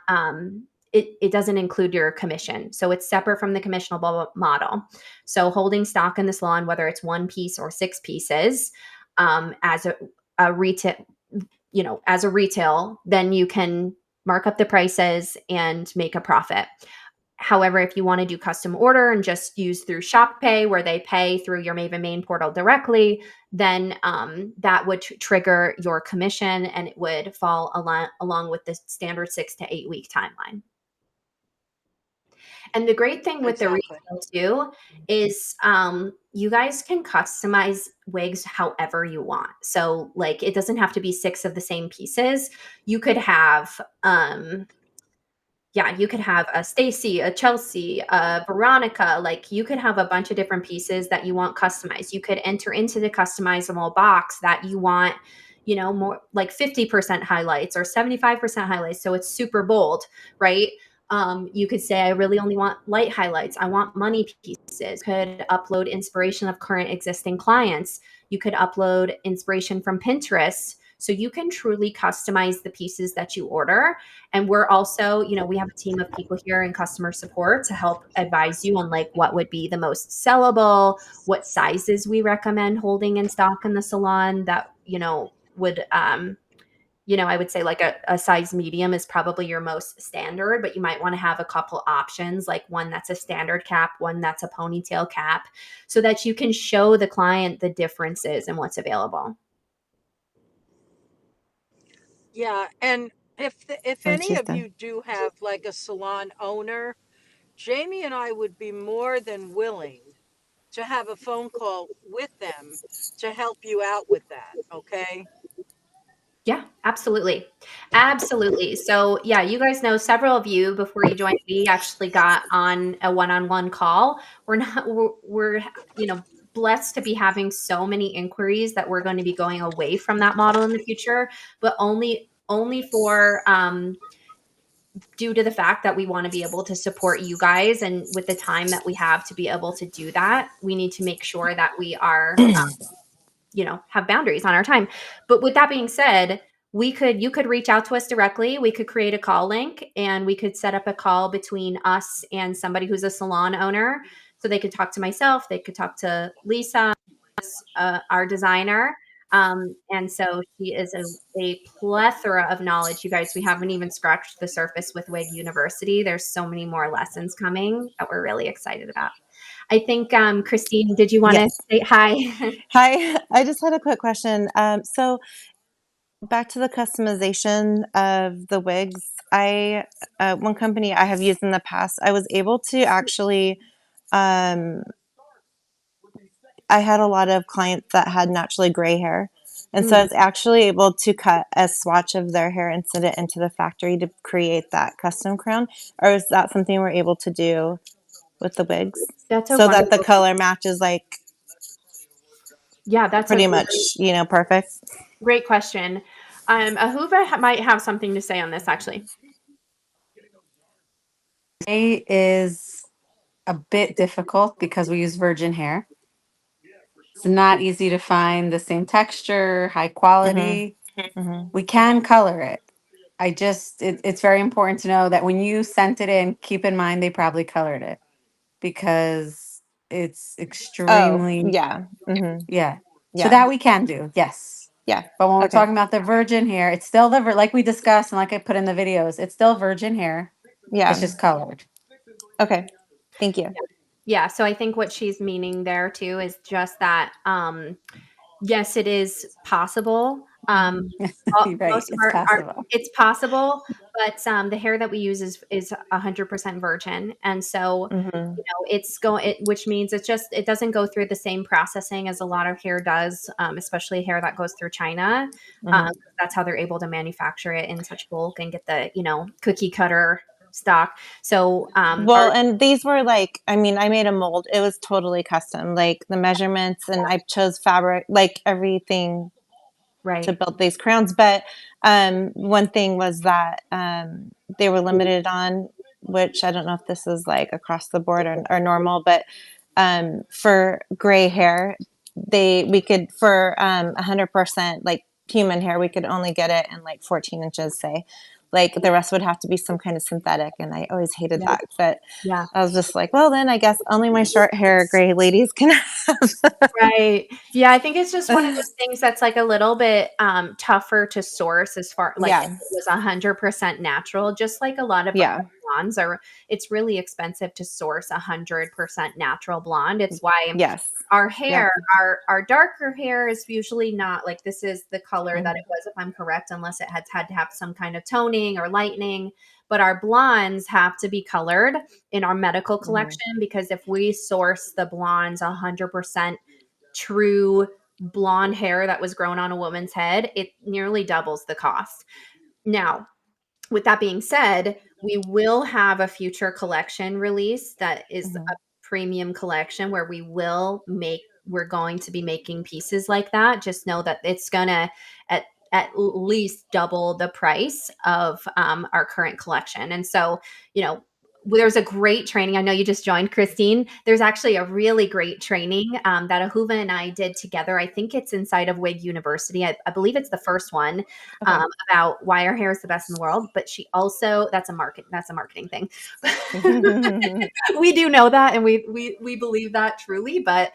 it doesn't include your commission. So it's separate from the commissionable model. So holding stock in the salon, whether it's one piece or 6 pieces, as a retail, then you can mark up the prices and make a profit. However, if you want to do custom order and just use through ShopPay, where they pay through your Maven main portal directly, then that would trigger your commission, and it would fall along with the standard 6 to 8 week timeline. And the great thing with the retail too is you guys can customize wigs however you want. So, like, it doesn't have to be 6 of the same pieces. You could have you could have a Stacy, a Chelsea, a Veronica. Like, you could have a bunch of different pieces that you want customized. You could enter into the customizable box that you want, more like 50% highlights or 75% highlights. So it's super bold, right? You could say, I really only want light highlights. I want money pieces. Could upload inspiration of current existing clients. You could upload inspiration from Pinterest. So you can truly customize the pieces that you order. And we're also, we have a team of people here in customer support to help advise you on like what would be the most sellable, what sizes we recommend holding in stock in the salon that, would I would say like a size medium is probably your most standard, but you might want to have a couple options, like one that's a standard cap, one that's a ponytail cap, so that you can show the client the differences and what's available. Yeah, and if When any she's of done. you do have like a salon owner, Jamie and I would be more than willing to have a phone call with them to help you out with that, okay? Yeah, absolutely. Absolutely. So, yeah, you guys know several of you before you joined, we actually got on a one-on-one call. We're blessed to be having so many inquiries that we're going to be going away from that model in the future, but only for due to the fact that we want to be able to support you guys, and with the time that we have to be able to do that, we need to make sure that we are have boundaries on our time. But with that being said, you could reach out to us directly. We could create a call link and we could set up a call between us and somebody who's a salon owner. So they could talk to myself, they could talk to Lisa, our designer. And so she is a plethora of knowledge. You guys, we haven't even scratched the surface with Wig University. There's so many more lessons coming that we're really excited about. I think, Christine, did you want to Yes. say hi? Hi. I just had a quick question. So back to the customization of the wigs. One company I have used in the past, I was able to actually, um, I had a lot of clients that had naturally gray hair. And so I was actually able to cut a swatch of their hair and send it into the factory to create that custom crown. Or is that something we're able to do with the wigs? That's a So that the wonderful, color matches like yeah, that's a pretty much, perfect. great question. Ahuva might have something to say on this, actually. Gray is a bit difficult because we use virgin hair. It's not easy to find the same texture, high quality. Mm-hmm. We can color it. It's very important to know that when you sent it in, keep in mind they probably colored it because it's Oh, extremely, yeah. Mm-hmm. yeah. So Yeah. that we can do, yes. Yeah. But when we're Okay. talking about the virgin hair, it's still like we discussed and like I put in the videos, it's still virgin hair. It's Yeah. just colored. Okay. Thank you. Yeah, so I think what she's meaning there too is just that, yes, it is possible. You're right. Most of It's possible. it's possible, but the hair that we use is 100% virgin, and so Mm-hmm. which means it doesn't go through the same processing as a lot of hair does, especially hair that goes through China. Mm-hmm. That's how they're able to manufacture it in such bulk and get the cookie cutter stock. So Well, and these were like, I mean, I made a mold. It was totally custom, like the measurements, and I chose fabric, like everything to right. build these crowns. But one thing was that they were limited on, which I don't know if this is like across the board or normal, but for gray hair, we could for 100% like human hair, we could only get it in like 14 inches, say. Like the rest would have to be some kind of synthetic, and I always hated Yeah. that. But Yeah. I was just like, well, then I guess only my short hair gray ladies can have. Right. Yeah, I think it's just one of those things that's like a little bit tougher to source as far like if Yeah. it was 100% natural, just like a lot of Yeah. blondes it's really expensive to source 100% natural blonde. It's why Yes. our Yeah. hair, our darker hair is usually not like this is the color that it was, if I'm correct, unless it had to have some kind of toning or lightening. But our blondes have to be colored in our medical collection because if we source the blondes 100% true blonde hair that was grown on a woman's head, it nearly doubles the cost. Now, with that being said, we will have a future collection release that is a premium collection where we're going to be making pieces like that. Just know that it's gonna at at least double the price of our current collection. And so, there's a great training. I know you just joined, Christine. There's actually a really great training that Ahuva and I did together. I think it's inside of Wig University. I believe it's the first one about why our hair is the best in the world. But she also, that's a marketing thing. We do know that, and we believe that truly. But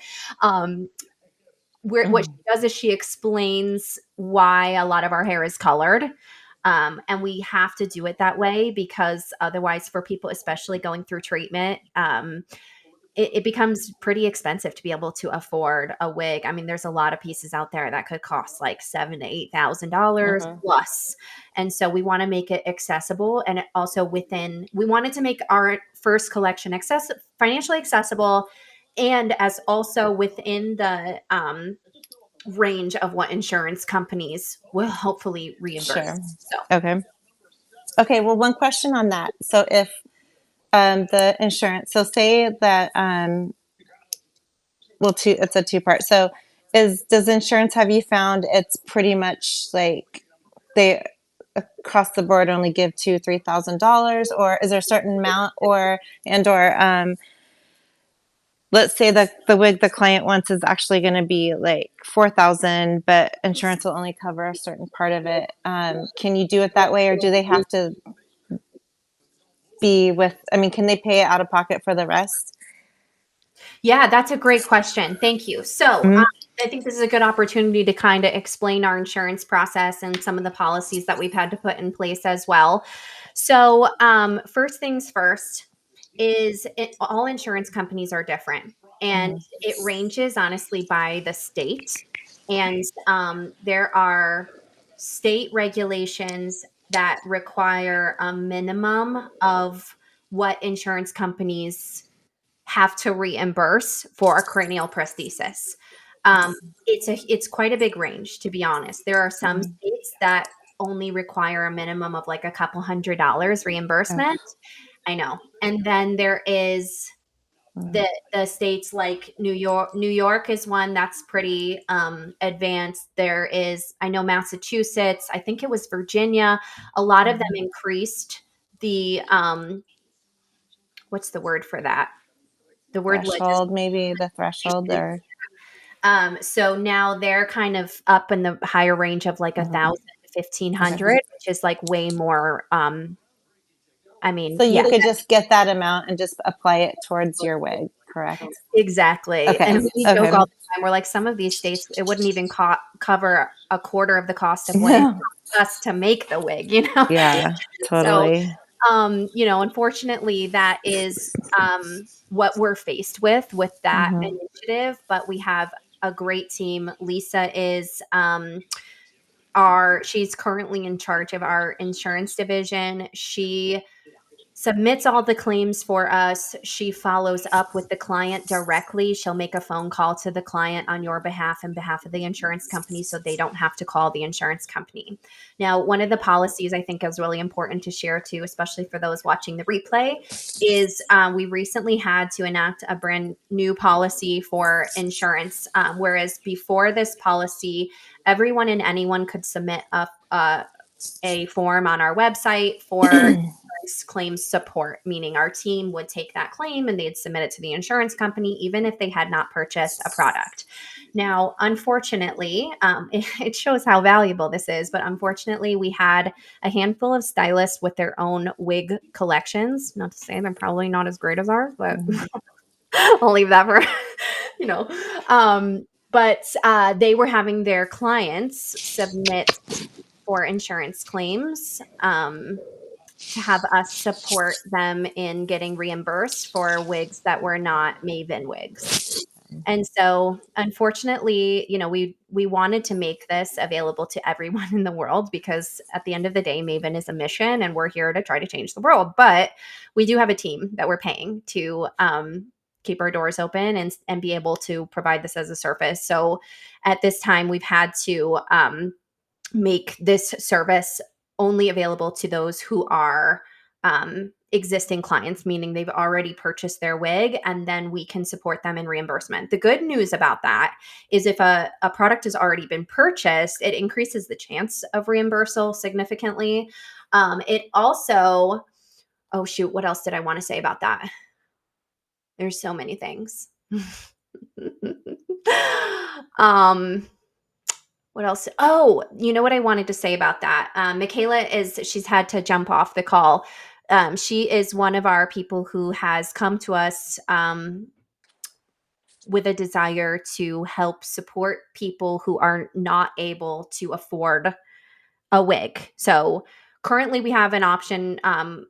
what she does is she explains why a lot of our hair is colored. And we have to do it that way because otherwise, for people, especially going through treatment, it becomes pretty expensive to be able to afford a wig. I mean, there's a lot of pieces out there that could cost like $7,000 to $8,000 plus. And so we want to make it accessible. And also we wanted to make our first collection financially accessible, and as also within the range of what insurance companies will hopefully reimburse. Sure. So. Okay. Well, one question on that. So if the insurance, so say that, it's a two-part. So does insurance, have you found it's pretty much like they across the board only give $2,000-$3,000, or is there a certain amount, or let's say that the wig the client wants is actually going to be like 4,000, but insurance will only cover a certain part of it. Can you do it that way, or do they have to can they pay out of pocket for the rest? Yeah, that's a great question. Thank you. So I think this is a good opportunity to kind of explain our insurance process and some of the policies that we've had to put in place as well. So first things first is all insurance companies are different, and it ranges honestly by the state. And there are state regulations that require a minimum of what insurance companies have to reimburse for a cranial prosthesis. It's quite a big range, to be honest. There are some states that only require a minimum of like a couple $100 reimbursement. I know. And then there is the states like New York. New York is one that's pretty advanced. There is, I know, Massachusetts. I think it was Virginia. A lot of them increased the what's the word for that? The word threshold, maybe the threshold, or so now they're kind of up in the higher range of like 1,000 to 1,500, which is like way more. So you could just get that amount and just apply it towards your wig, correct? Exactly. Okay. And we joke all the time. We're like, some of these states, it wouldn't even cover a quarter of the cost of what it costs us to make the wig, Yeah, totally. So, unfortunately, that is what we're faced with that initiative. But we have a great team. Lisa is she's currently in charge of our insurance division. She submits all the claims for us. She follows up with the client directly. She'll make a phone call to the client on your behalf and behalf of the insurance company, so they don't have to call the insurance company. Now, one of the policies I think is really important to share too, especially for those watching the replay, is we recently had to enact a brand new policy for insurance. Whereas before this policy, everyone and anyone could submit a form on our website for claims support, meaning our team would take that claim and they'd submit it to the insurance company, even if they had not purchased a product. Now, unfortunately, it shows how valuable this is, but unfortunately, we had a handful of stylists with their own wig collections. Not to say they're probably not as great as ours, but I'll leave that for, but they were having their clients submit for insurance claims to have us support them in getting reimbursed for wigs that were not Maven wigs. And so, unfortunately, we wanted to make this available to everyone in the world, because at the end of the day, Maven is a mission and we're here to try to change the world. But we do have a team that we're paying to keep our doors open and be able to provide this as a service. So at this time, we've had to make this service only available to those who are existing clients, meaning they've already purchased their wig, and then we can support them in reimbursement. The good news about that is if a product has already been purchased, it increases the chance of reimbursal significantly. It also, oh shoot, what else did I want to say about that? There's so many things. What else? Oh, you know what I wanted to say about that? Michaela she's had to jump off the call. She is one of our people who has come to us with a desire to help support people who are not able to afford a wig. So currently we have an option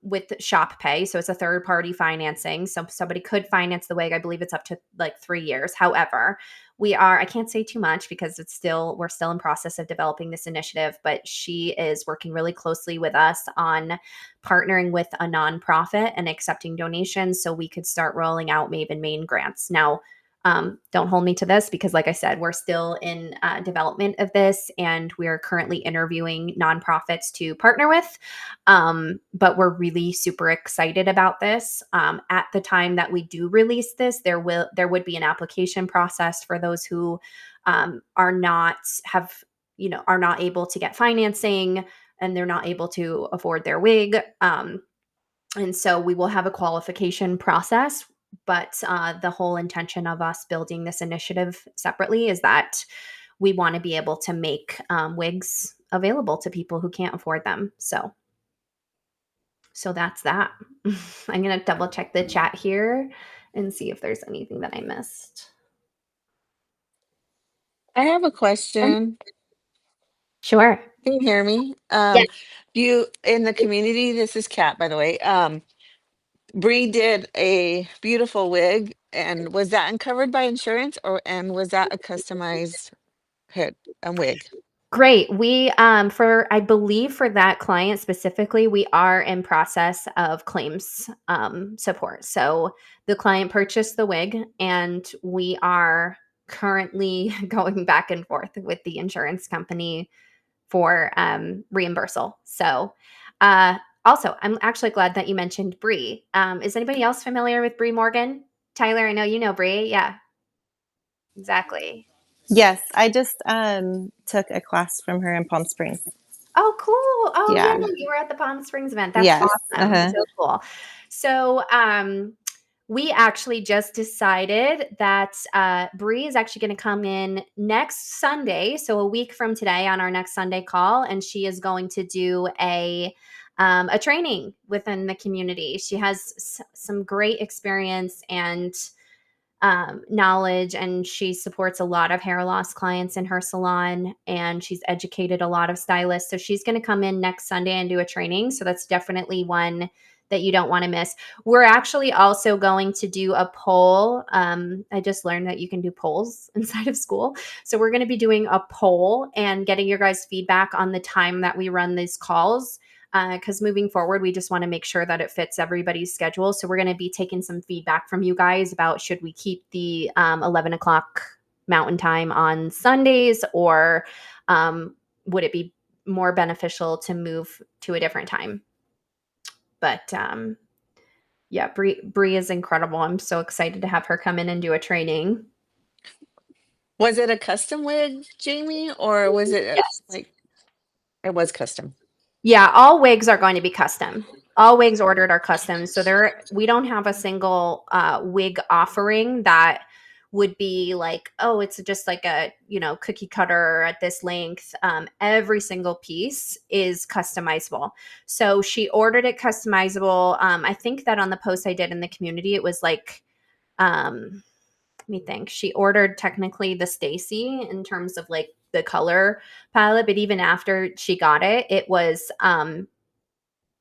with Shop Pay. So it's a third party financing. So somebody could finance the wig. I believe it's up to like 3 years. However, I can't say too much because we're still in process of developing this initiative, but she is working really closely with us on partnering with a nonprofit and accepting donations so we could start rolling out Maven Main grants. Now, don't hold me to this because, like I said, we're still in development of this, and we are currently interviewing nonprofits to partner with. But we're really super excited about this. At the time that we do release this, there would be an application process for those who are not able to get financing and they're not able to afford their wig. And so we will have a qualification process. But the whole intention of us building this initiative separately is that we want to be able to make wigs available to people who can't afford them. So that's that. I'm going to double check the chat here and see if there's anything that I missed. I have a question. Sure. Can you hear me? Yes. You in the community, this is Kat, by the way. Bree did a beautiful wig, and was that uncovered by insurance, and was that a customized wig? Great. We I believe for that client specifically, we are in process of claims support. So the client purchased the wig, and we are currently going back and forth with the insurance company for reimbursal. So also, I'm actually glad that you mentioned Bree. Is anybody else familiar with Bree Morgan? Tyler, I know you know Bree. Yeah, exactly. Yes, I just took a class from her in Palm Springs. Oh, cool. Oh, yeah. Yeah. You were at the Palm Springs event. That's Yes. awesome. Uh-huh. So cool. So, we actually just decided that Bree is actually going to come in next Sunday, so a week from today on our next Sunday call, and she is going to do a training within the community. She has some great experience and knowledge, and she supports a lot of hair loss clients in her salon, and she's educated a lot of stylists. So she's going to come in next Sunday and do a training. So that's definitely one that you don't want to miss. We're actually also going to do a poll. I just learned that you can do polls inside of school. So we're going to be doing a poll and getting your guys' feedback on the time that we run these calls. Because moving forward, we just want to make sure that it fits everybody's schedule. So we're going to be taking some feedback from you guys about should we keep the 11 o'clock Mountain Time on Sundays, or would it be more beneficial to move to a different time? But yeah, Bree is incredible. I'm so excited to have her come in and do a training. Was it a custom wig, Jamie, or was it Yes. It was custom? Yeah, all wigs are going to be custom. All wigs ordered are custom. So we don't have a single wig offering that would be like, oh, it's just like a, cookie cutter at this length. Every single piece is customizable. So she ordered it customizable. I think that on the post I did in the community, it was like, let me think. She ordered technically the Stacy in terms of like the color palette, but even after she got it, it was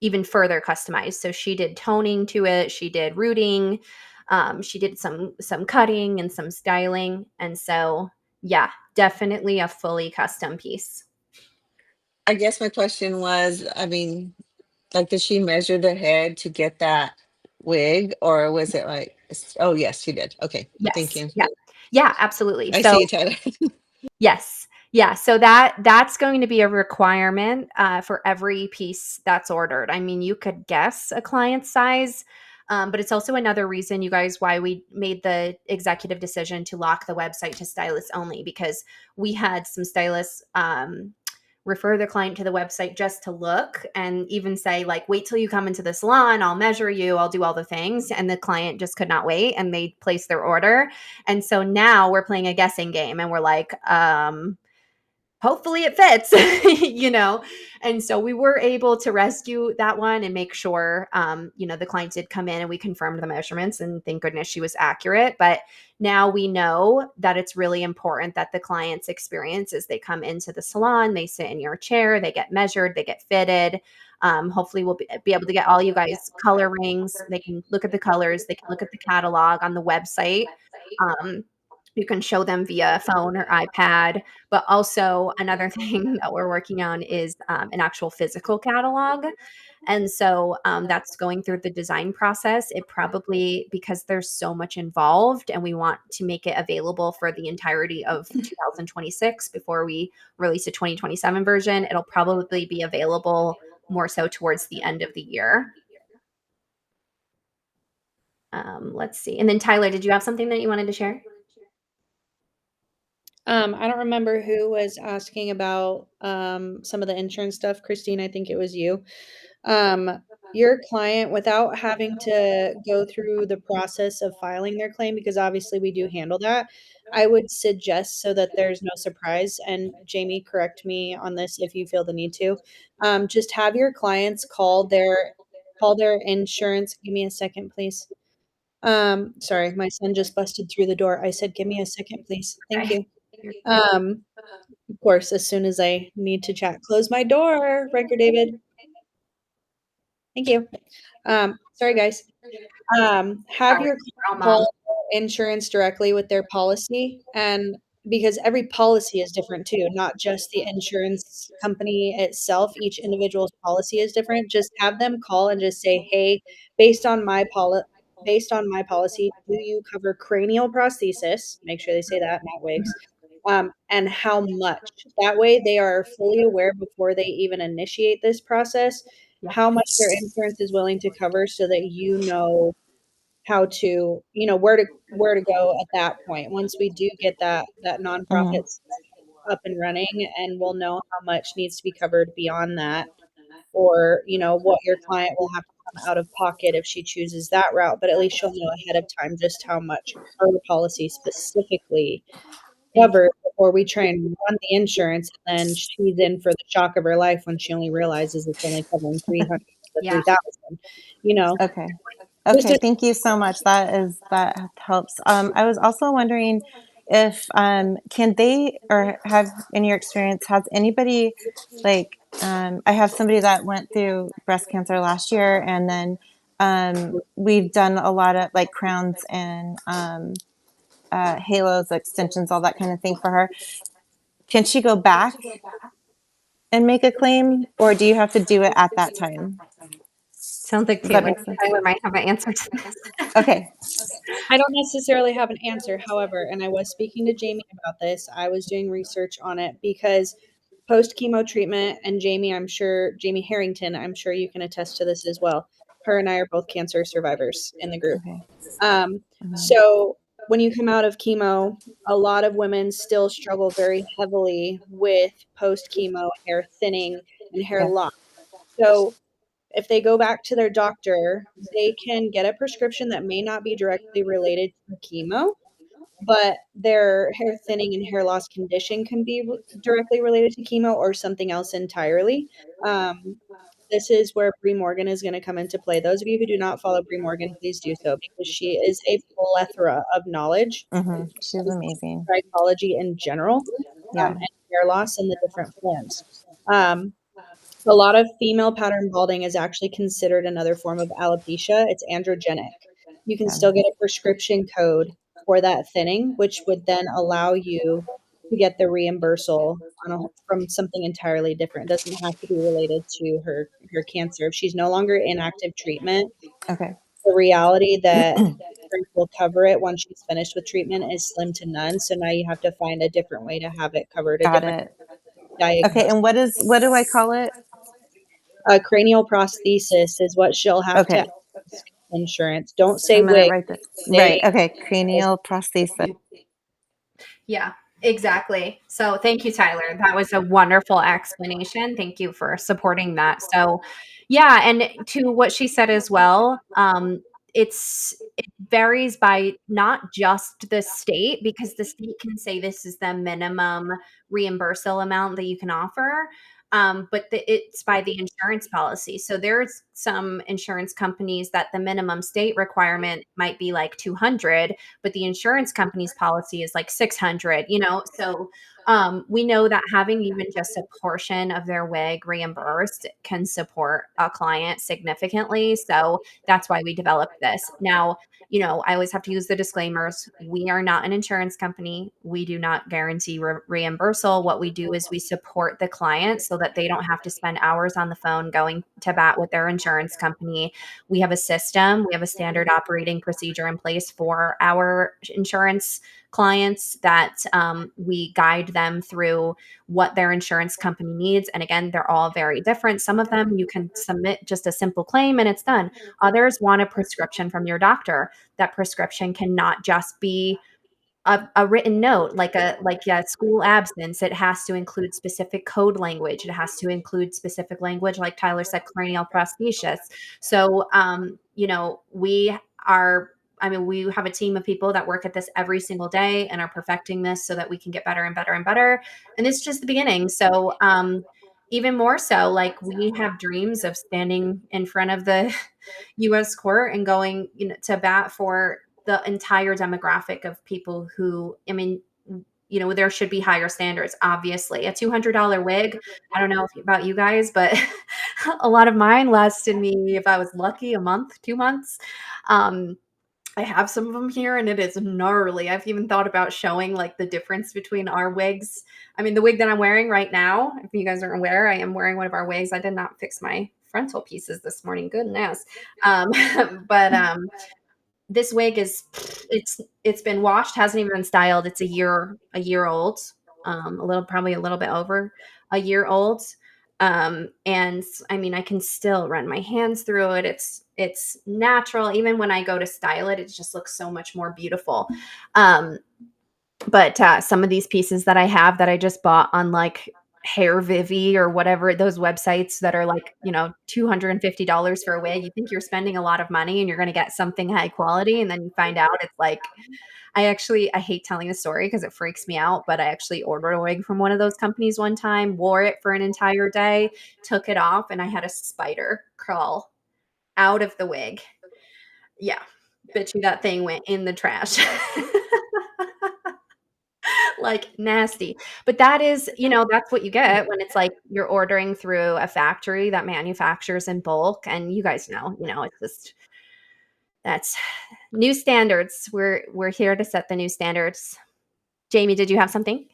even further customized. So she did toning to it, she did rooting, she did some cutting and some styling, and so yeah, definitely a fully custom piece. I guess my question was, I mean, did she measure the head to get that wig, or was it like? Oh, yes, she did. Okay, Yes. thank you. Yeah, absolutely. I So see you, Tyler. yes. Yeah, so that's going to be a requirement for every piece that's ordered. I mean, you could guess a client size, but it's also another reason, you guys, why we made the executive decision to lock the website to stylists only, because we had some stylists refer the client to the website just to look and even say, like, wait till you come into the salon, I'll measure you, I'll do all the things. And the client just could not wait and they placed their order. And so now we're playing a guessing game and we're like, hopefully it fits, you know? And so we were able to rescue that one and make sure, the client did come in and we confirmed the measurements, and thank goodness she was accurate. But now we know that it's really important that the client's experience is they come into the salon, they sit in your chair, they get measured, they get fitted. Hopefully we'll be able to get all you guys color rings. They can look at the colors, they can look at the catalog on the website. Um, you can show them via phone or iPad. But also another thing that we're working on is an actual physical catalog. And so that's going through the design process. It probably, because there's so much involved and we want to make it available for the entirety of 2026 before we release a 2027 version, it'll probably be available more so towards the end of the year. Let's see. And then Tyler, did you have something that you wanted to share? I don't remember who was asking about some of the insurance stuff. Christine, I think it was you. Your client, without having to go through the process of filing their claim, because obviously we do handle that, I would suggest, so that there's no surprise, and Jamie, correct me on this if you feel the need to, just have your clients call their insurance. Give me a second, please. Sorry, my son just busted through the door. I said, "Give me a second, please." Thank Okay. you. Of course, as soon as I need to chat, close my door, Riker David. Thank you. Sorry, guys. Have Sorry, your girl mom. call insurance directly with their policy, and because every policy is different too, not just the insurance company itself. Each individual's policy is different. Just have them call and just say, "Hey, based on my policy, do you cover cranial prosthesis?" Make sure they say that, not wigs. And how much? That way, they are fully aware before they even initiate this process Yeah. how much their insurance is willing to cover, so that you know how to, where to go at that point. Once we do get that Mhm. nonprofit up and running, and we'll know how much needs to be covered beyond that, or what your client will have to come out of pocket if she chooses that route. But at least she'll know ahead of time just how much her policy specifically Thank you. covered before we try and run the insurance, and then she's in for the shock of her life when she only realizes it's only covering 300 to Yeah. 3,000, you know? Okay. Just Okay, a thank you so much. That helps. I was also wondering if can they or have in your experience has anybody like I have somebody that went through breast cancer last year, and then we've done a lot of like crowns and halos, extensions, all that kind of thing for her. Can she go back and make a claim, or do you have to do it at that time? Sounds like Does that Taylor. make sense? Tyler might have an answer to this. Okay. I don't necessarily have an answer, however, and I was speaking to Jamie about this. I was doing research on it because post chemo treatment, and Jamie, I'm sure, Jamie Harrington, I'm sure you can attest to this as well. Her and I are both cancer survivors in the group. Okay. Um, Mhm. so when you come out of chemo, a lot of women still struggle very heavily with post chemo hair thinning and hair Yeah. loss. So if they go back to their doctor, they can get a prescription that may not be directly related to chemo, but their hair thinning and hair loss condition can be directly related to chemo or something else entirely. Um, this is where Bree Morgan is going to come into play. Those of you who do not follow Bree Morgan, please do so, because she is a plethora of knowledge She's amazing. psychology in general, Yeah. and hair loss in the different forms. Um, a lot of female pattern balding is actually considered another form of alopecia. It's androgenic. You can Yeah. still get a prescription code for that thinning, which would then allow you to get the reimbursal from something entirely different. It doesn't have to be related to her cancer. If she's no longer in active treatment, Okay. the reality that insurance will cover it once she's finished with treatment is slim to none. So now you have to find a different way to have it covered, a Got different it. Okay, diagnosis. and what do I call it? Cranial prosthesis is what she'll have to Okay, ask insurance. Don't say I'm gonna wig, write that. say Right. Okay, cranial prosthesis. Yeah, exactly. So thank you, Tyler. That was a wonderful explanation. Thank you for supporting that. So, yeah, and to what she said as well, it varies by not just the state because the state can say this is the minimum reimbursable amount that you can offer. But it's by the insurance policy. So there's some insurance companies that the minimum state requirement might be like 200, but the insurance company's policy is like 600, so we know that having even just a portion of their wig reimbursed can support a client significantly. So that's why we developed this. Now, I always have to use the disclaimers. We are not an insurance company. We do not guarantee reimbursal. What we do is we support the client so that they don't have to spend hours on the phone going to bat with their insurance company. We have a system, we have a standard operating procedure in place for our insurance clients that we guide them through what their insurance company needs. And again, they're all very different. Some of them you can submit just a simple claim and it's done. Others want a prescription from your doctor. That prescription cannot just be a written note like a school absence. It has to include specific code language. It has to include specific language, like Tyler said, cranial prosthesis. So we are, we have a team of people that work at this every single day and are perfecting this so that we can get better and better and better. And it's just the beginning. So even more so, like, we have dreams of standing in front of the US court and going, to bat for the entire demographic of people who, there should be higher standards. Obviously, a $200 wig, I don't know about you guys, but a lot of mine lasted me, if I was lucky, a month, 2 months. I have some of them here and it is gnarly. I've even thought about showing like the difference between our wigs. The wig that I'm wearing right now, if you guys aren't aware, I am wearing one of our wigs. I did not fix my frontal pieces this morning. Goodness. But this wig it's been washed, hasn't even been styled. It's a year old, probably a little bit over a year old. And I can still run my hands through it. It's natural. Even when I go to style it, it just looks so much more beautiful. But some of these pieces that I have that I just bought on like Hair Vivi or whatever, those websites that are like, $250 for a wig, you think you're spending a lot of money and you're going to get something high quality. And then you find out it's like, I hate telling the story because it freaks me out, but I actually ordered a wig from one of those companies one time, wore it for an entire day, took it off, and I had a spider crawl out of the wig. Yeah. Bet you that thing went in the trash. Like, nasty. But that is, that's what you get when it's like you're ordering through a factory that manufactures in bulk. And you guys know, it's just, that's new standards. We're here to set the new standards. Jamie, did you have something?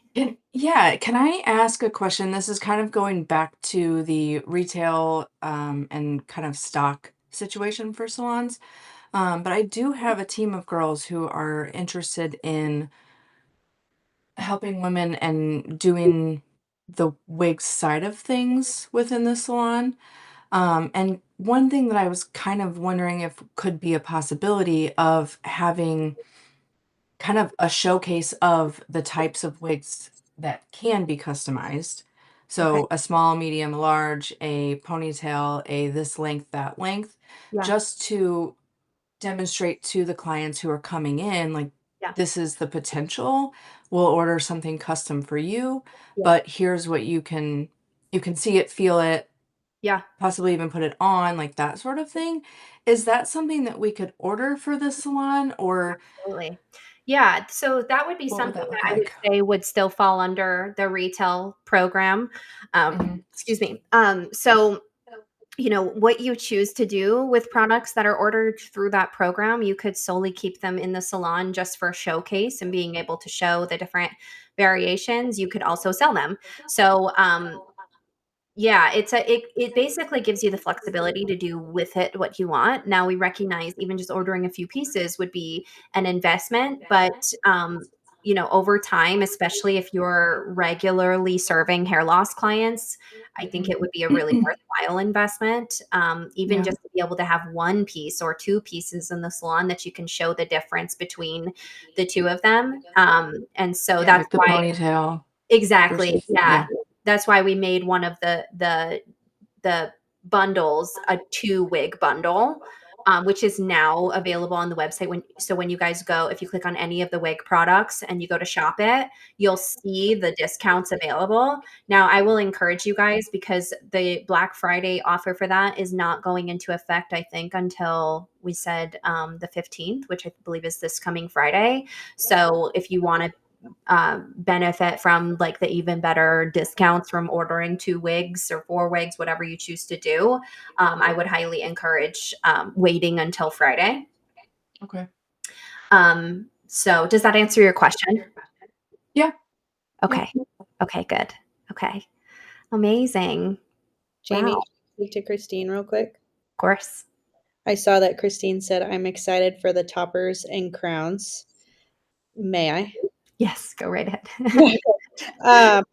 Yeah, can I ask a question? This is kind of going back to the retail and kind of stock situation for salons. But I do have a team of girls who are interested in helping women and doing the wig side of things within the salon. And one thing that I was kind of wondering if could be a possibility of having kind of a showcase of the types of wigs that can be customized. Okay. So a small, medium, large, a ponytail, a this length, that length, Yeah. just to demonstrate to the clients who are coming in, like, Yeah. this is the potential. We'll order something custom for you, Yeah. but here's what you can see it, feel it, Yeah. possibly even put it on, like that sort of thing. Is that something that we could order for the salon, or Absolutely. Yeah. So that would be what would something that look that I would like? say would still fall under the retail program. Mhm. Excuse me. So what you choose to do with products that are ordered through that program, you could solely keep them in the salon just for showcase and being able to show the different variations. You could also sell them. So Yeah, it basically gives you the flexibility to do with it what you want. Now we recognize even just ordering a few pieces would be an investment, but over time, especially if you're regularly serving hair loss clients, I think it would be a really worthwhile investment. Even Yeah. just to be able to have one piece or two pieces in the salon that you can show the difference between the two of them. And so Yeah, that's like the why ponytail exactly, versus yeah. yeah. That's why we made one of the bundles a 2-wig bundle, which is now available on the website. When you guys go, if you click on any of the wig products and you go to shop it, you'll see the discounts available. Now, I will encourage you guys because the Black Friday offer for that is not going into effect, I think, until we said the 15th, which I believe is this coming Friday. So if you want to benefit from like the even better discounts from ordering 2 wigs or 4 wigs, whatever you choose to do, I would highly encourage waiting until Friday. Okay. So does that answer your question? Yeah. Okay. Okay, good. Okay. Amazing. Jamie, Wow. can I speak to Christine real quick? Of course. I saw that Christine said, I'm excited for the toppers and crowns. May I? Yes, go right ahead. um,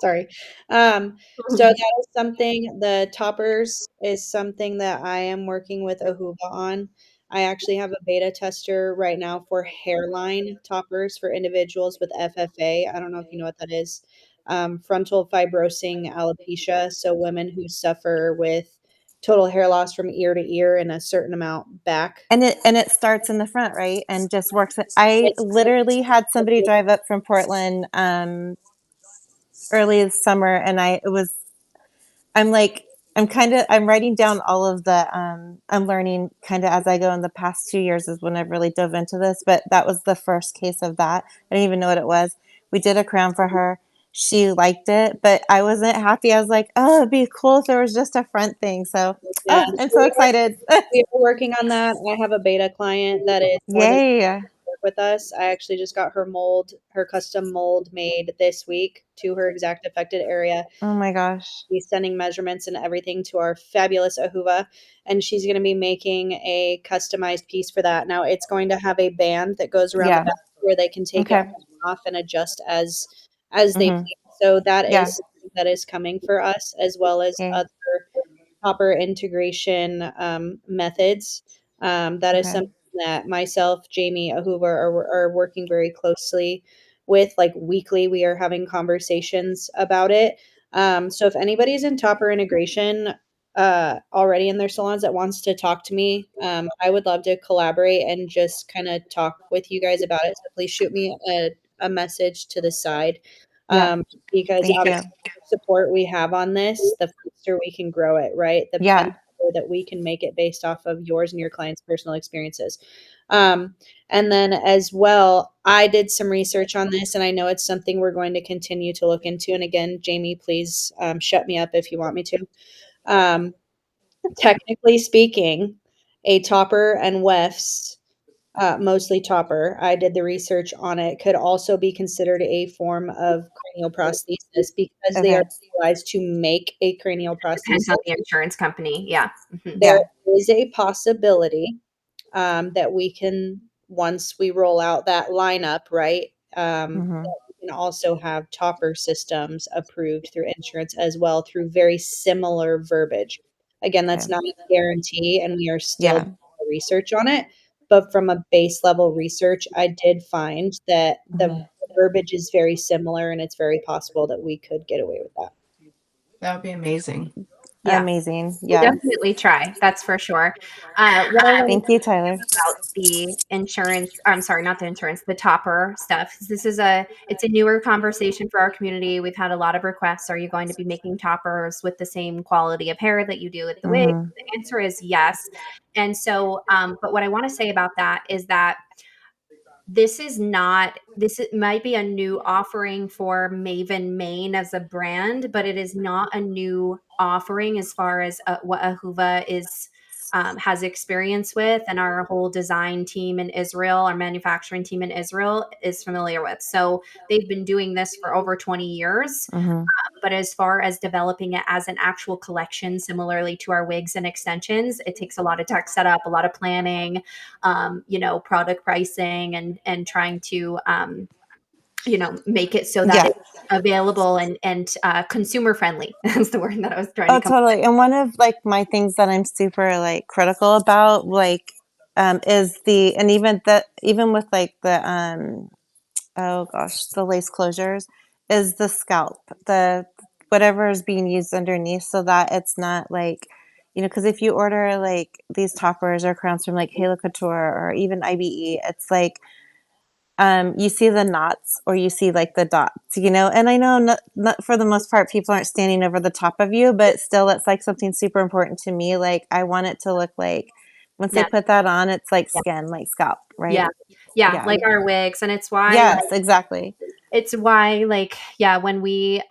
sorry. So that is something, the toppers is something that I am working with Ahuva on. I actually have a beta tester right now for hairline toppers for individuals with FFA. I don't know if you know what that is. Frontal fibrosing alopecia. So women who suffer with total hair loss from ear to ear and a certain amount back. And it starts in the front, right? And just works. I literally had somebody drive up from Portland early this summer, and I'm like, I'm writing down all of the I'm learning kind of as I go. In the past 2 years is when I've really dove into this, but that was the first case of that. I didn't even know what it was. We did a crown for her. She liked it, but I wasn't happy. I was like, oh, it'd be cool if there was just a front thing. So, Yeah. oh, I'm so excited. We are working on that. I have a beta client that is more than Yay. work with us. I actually just got her custom mold made this week to her exact affected area. Oh my gosh. She's sending measurements and everything to our fabulous Ahuva, and she's going to be making a customized piece for that. Now it's going to have a band that goes around the Yeah. back where they can take it Okay. off and adjust as they Mm-hmm. please. So that Yeah. is something that is coming for us, as well as Yay. other copper integration methods. That is Okay. something that myself, Jamie, Ahuva are working very closely with. Like weekly, we are having conversations about it. So if anybody's in topper integration already in their salons that wants to talk to me, I would love to collaborate and just kind of talk with you guys about it. So please shoot me a message to the side. Yeah. Because Thank you. obviously the support we have on this, the faster we can grow it, right? And Yeah. the better that we can make it based off of yours and your clients' personal experiences. And then as well, I did some research on this, and I know it's something we're going to continue to look into. And again, Jamie, please shut me up if you want me to. Technically speaking, a topper and wefts, mostly topper, I did the research on it, could also be considered a form of cranial prosthesis because they are Okay. utilized to make a cranial Depends prosthesis. on the insurance company. Yeah. Mhm. There Yeah. is a possibility that we can, once we roll out that lineup, right? Mm-hmm. That we can also have topper systems approved through insurance as well through very similar verbiage. Again, that's Okay. not a guarantee, and we are still Yeah. doing research on it. But from a base level research, I did find that the Mm-hmm. verbiage is very similar, and it's very possible that we could get away with that. That would be amazing. Yeah. Amazing. We'll Yes. definitely try. That's for sure. What I want Thank you, Tyler. about the insurance, I'm sorry, not the insurance, the topper stuff. It's a newer conversation for our community. We've had a lot of requests. Are you going to be making toppers with the same quality of hair that you do with the wig? Mm-hmm. The answer is yes. And so, but what I want to say about that is that it might be a new offering for Maven Maine as a brand, but it is not a new offering as far as what Ahuva has experience with, and our whole design team in Israel, our manufacturing team in Israel is familiar with. So they've been doing this for over 20 years. Mm-hmm. But as far as developing it as an actual collection, similarly to our wigs and extensions, it takes a lot of tech setup, a lot of planning, product pricing, and trying to make it so that Yeah. it's available and consumer friendly. That's the word that I was trying to Oh, come up totally. And one of like my things that I'm super like critical about, like, is even with like the oh gosh, the lace closures, is the scalp, the whatever is being used underneath, so that it's not like, because if you order like these toppers or crowns from like Halo Couture or even IBE, it's like, you see the knots or you see like the dots, and I know not for the most part people aren't standing over the top of you, but still it's like something super important to me. Like I want it to look like once they next. put that on, it's like Yeah. skin, like scalp, Yeah. right? Yeah, Yeah. like our wigs, and it's why, Yes, exactly. when we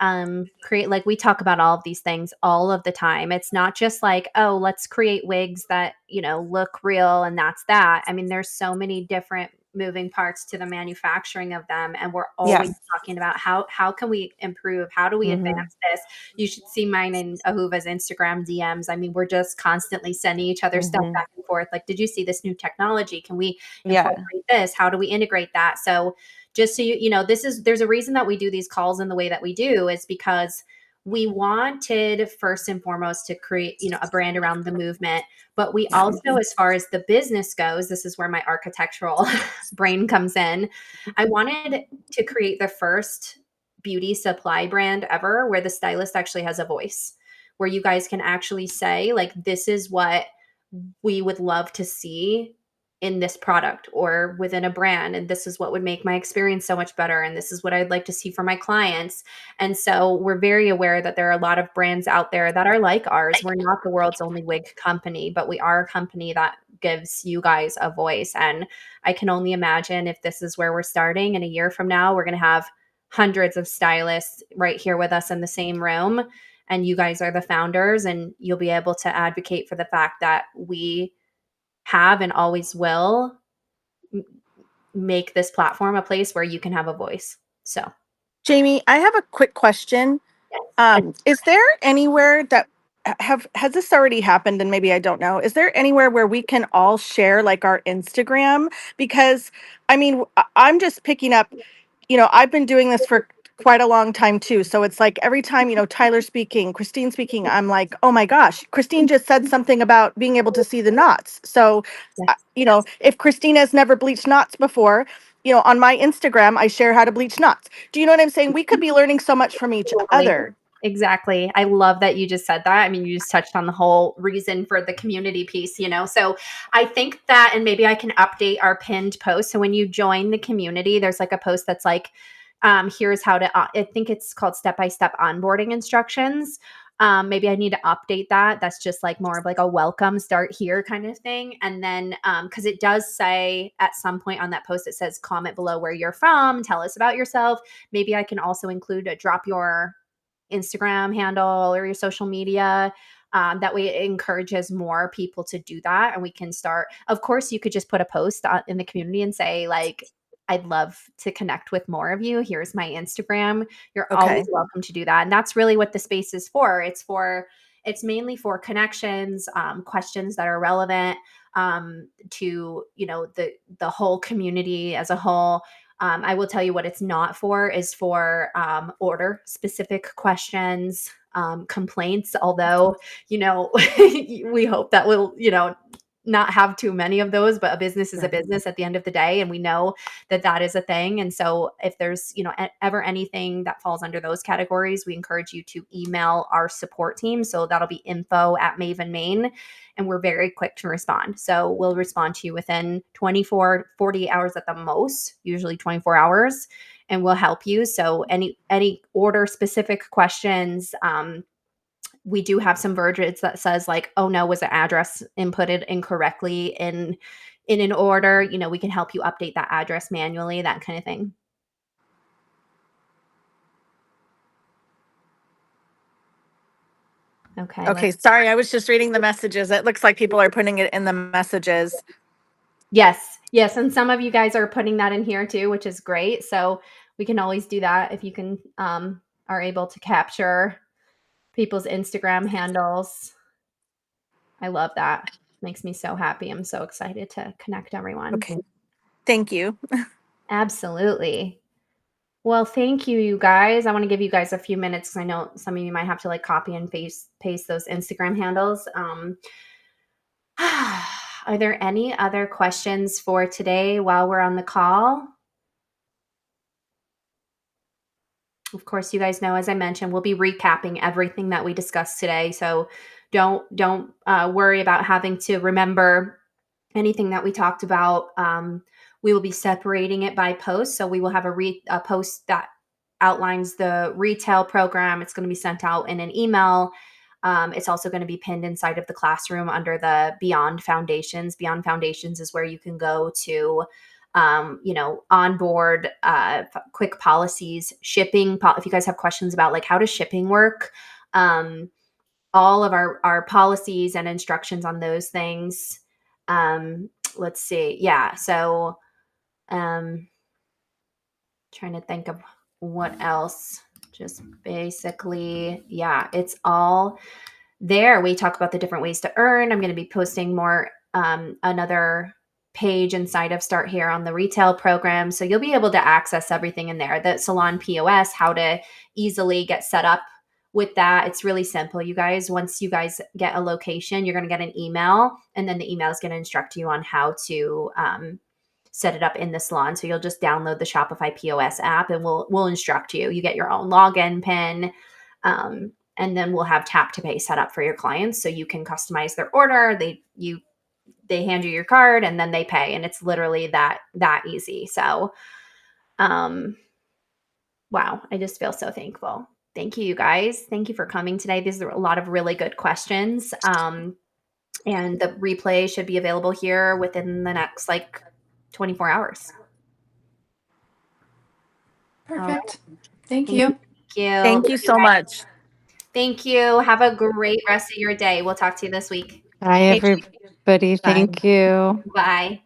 create, like, we talk about all of these things all of the time. It's not just like, oh, let's create wigs that look real and that's that. I mean, there's so many different moving parts to the manufacturing of them, and we're Yeah. always talking about how can we improve, how do we Mhm. advance this. You should see mine and Ahuva's Instagram DMs. I mean, we're just constantly sending each other stuff Mhm. back and forth, like, did you see this new technology? Can we Yeah. incorporate this? How do we integrate that? So just so there's a reason that we do these calls in the way that we do, is because we wanted first and foremost to create, a brand around the movement. But we also, as far as the business goes, this is where my architectural brain comes in. I wanted to create the first beauty supply brand ever where the stylist actually has a voice, where you guys can actually say, like, this is what we would love to see in this product or within a brand, and this is what would make my experience so much better, and this is what I'd like to see for my clients. And so we're very aware that there are a lot of brands out there that are like ours. We're not the world's only wig company, but we are a company that gives you guys a voice. And I can only imagine, if this is where we're starting, in a year from now we're going to have hundreds of stylists right here with us in the same room, and you guys are the founders, and you'll be able to advocate for the fact that we have and always will make this platform a place where you can have a voice. So, Jamie, I have a quick question. Is there anywhere that has this already happened, and maybe I don't know? Is there anywhere where we can all share like our Instagram? Because I mean, I'm just picking up, I've been doing this for quite a long time too. So it's like every time, Tyler speaking, Christine speaking, I'm like, oh my gosh, Christine just said something about being able to see the knots. So, yes, if Christine has never bleached knots before, on my Instagram, I share how to bleach knots. Do you know what I'm saying? We could be learning so much from each totally. other. Exactly. I love that you just said that. I mean, you just touched on the whole reason for the community piece, So I think that, and maybe I can update our pinned post. So when you join the community, there's like a post that's like, here's how to, I think it's called step-by-step onboarding instructions. Maybe I need to update that. That's just like more of like a welcome, start here kind of thing. And then, because it does say at some point on that post, it says comment below where you're from, tell us about yourself. Maybe I can also include a drop your Instagram handle or your social media. That way it encourages more people to do that. And we can start, of course, you could just put a post in the community and say, like, I'd love to connect with more of you. Here's my Instagram. You're always Okay. welcome to do that. And that's really what the space is for. It's mainly for connections, questions that are relevant to, the whole community as a whole. I will tell you what it's not for, is for order specific questions, complaints, although, we hope that we'll, not have too many of those, but a business is a business at the end of the day. And we know that that is a thing. And so if there's, ever anything that falls under those categories, we encourage you to email our support team. So that'll be info@Maven Maine. And we're very quick to respond. So we'll respond to you within 24, 48 hours at the most, usually 24 hours, and we'll help you. So any order specific questions, we do have some versions that says like, oh no, was the address inputted incorrectly in an order? We can help you update that address manually, that kind of thing. Okay. Okay, sorry, I was just reading the messages. It looks like people are putting it in the messages. Yes. And some of you guys are putting that in here too, which is great. So we can always do that if you can are able to capture people's Instagram handles. I love that. Makes me so happy. I'm so excited to connect everyone. Okay. Thank you. Absolutely. Well, thank you, you guys. I want to give you guys a few minutes because I know some of you might have to like copy and paste those Instagram handles. Are there any other questions for today while we're on the call? Of course, you guys know, as I mentioned, we'll be recapping everything that we discussed today. So don't worry about having to remember anything that we talked about. We will be separating it by post. So we will have a post that outlines the retail program. It's going to be sent out in an email. It's also going to be pinned inside of the classroom under the Beyond Foundations. Beyond Foundations is where you can go to onboard quick policies, shipping. If you guys have questions about like how does shipping work, all of our policies and instructions on those things. Let's see. Yeah. So trying to think of what else. Just basically, yeah, it's all there. We talk about the different ways to earn. I'm going to be posting more another page inside of Start Here on the retail program. So you'll be able to access everything in there. The salon POS, how to easily get set up with that. It's really simple, you guys. Once you guys get a location, you're going to get an email, and then the email is going to instruct you on how to set it up in the salon. So you'll just download the Shopify POS app, and we'll instruct you. You get your own login pin. And then we'll have tap to pay set up for your clients so you can customize their order. They hand you your card and then they pay, and it's literally that easy. So wow, I just feel so thankful. Thank you, you guys. Thank you for coming today. These are a lot of really good questions. And the replay should be available here within the next 24 hours. Perfect. Thank you. Thank you. Thank you so much. Thank you. Have a great rest of your day. We'll talk to you this week. Bye, everybody. Thank you. Bye.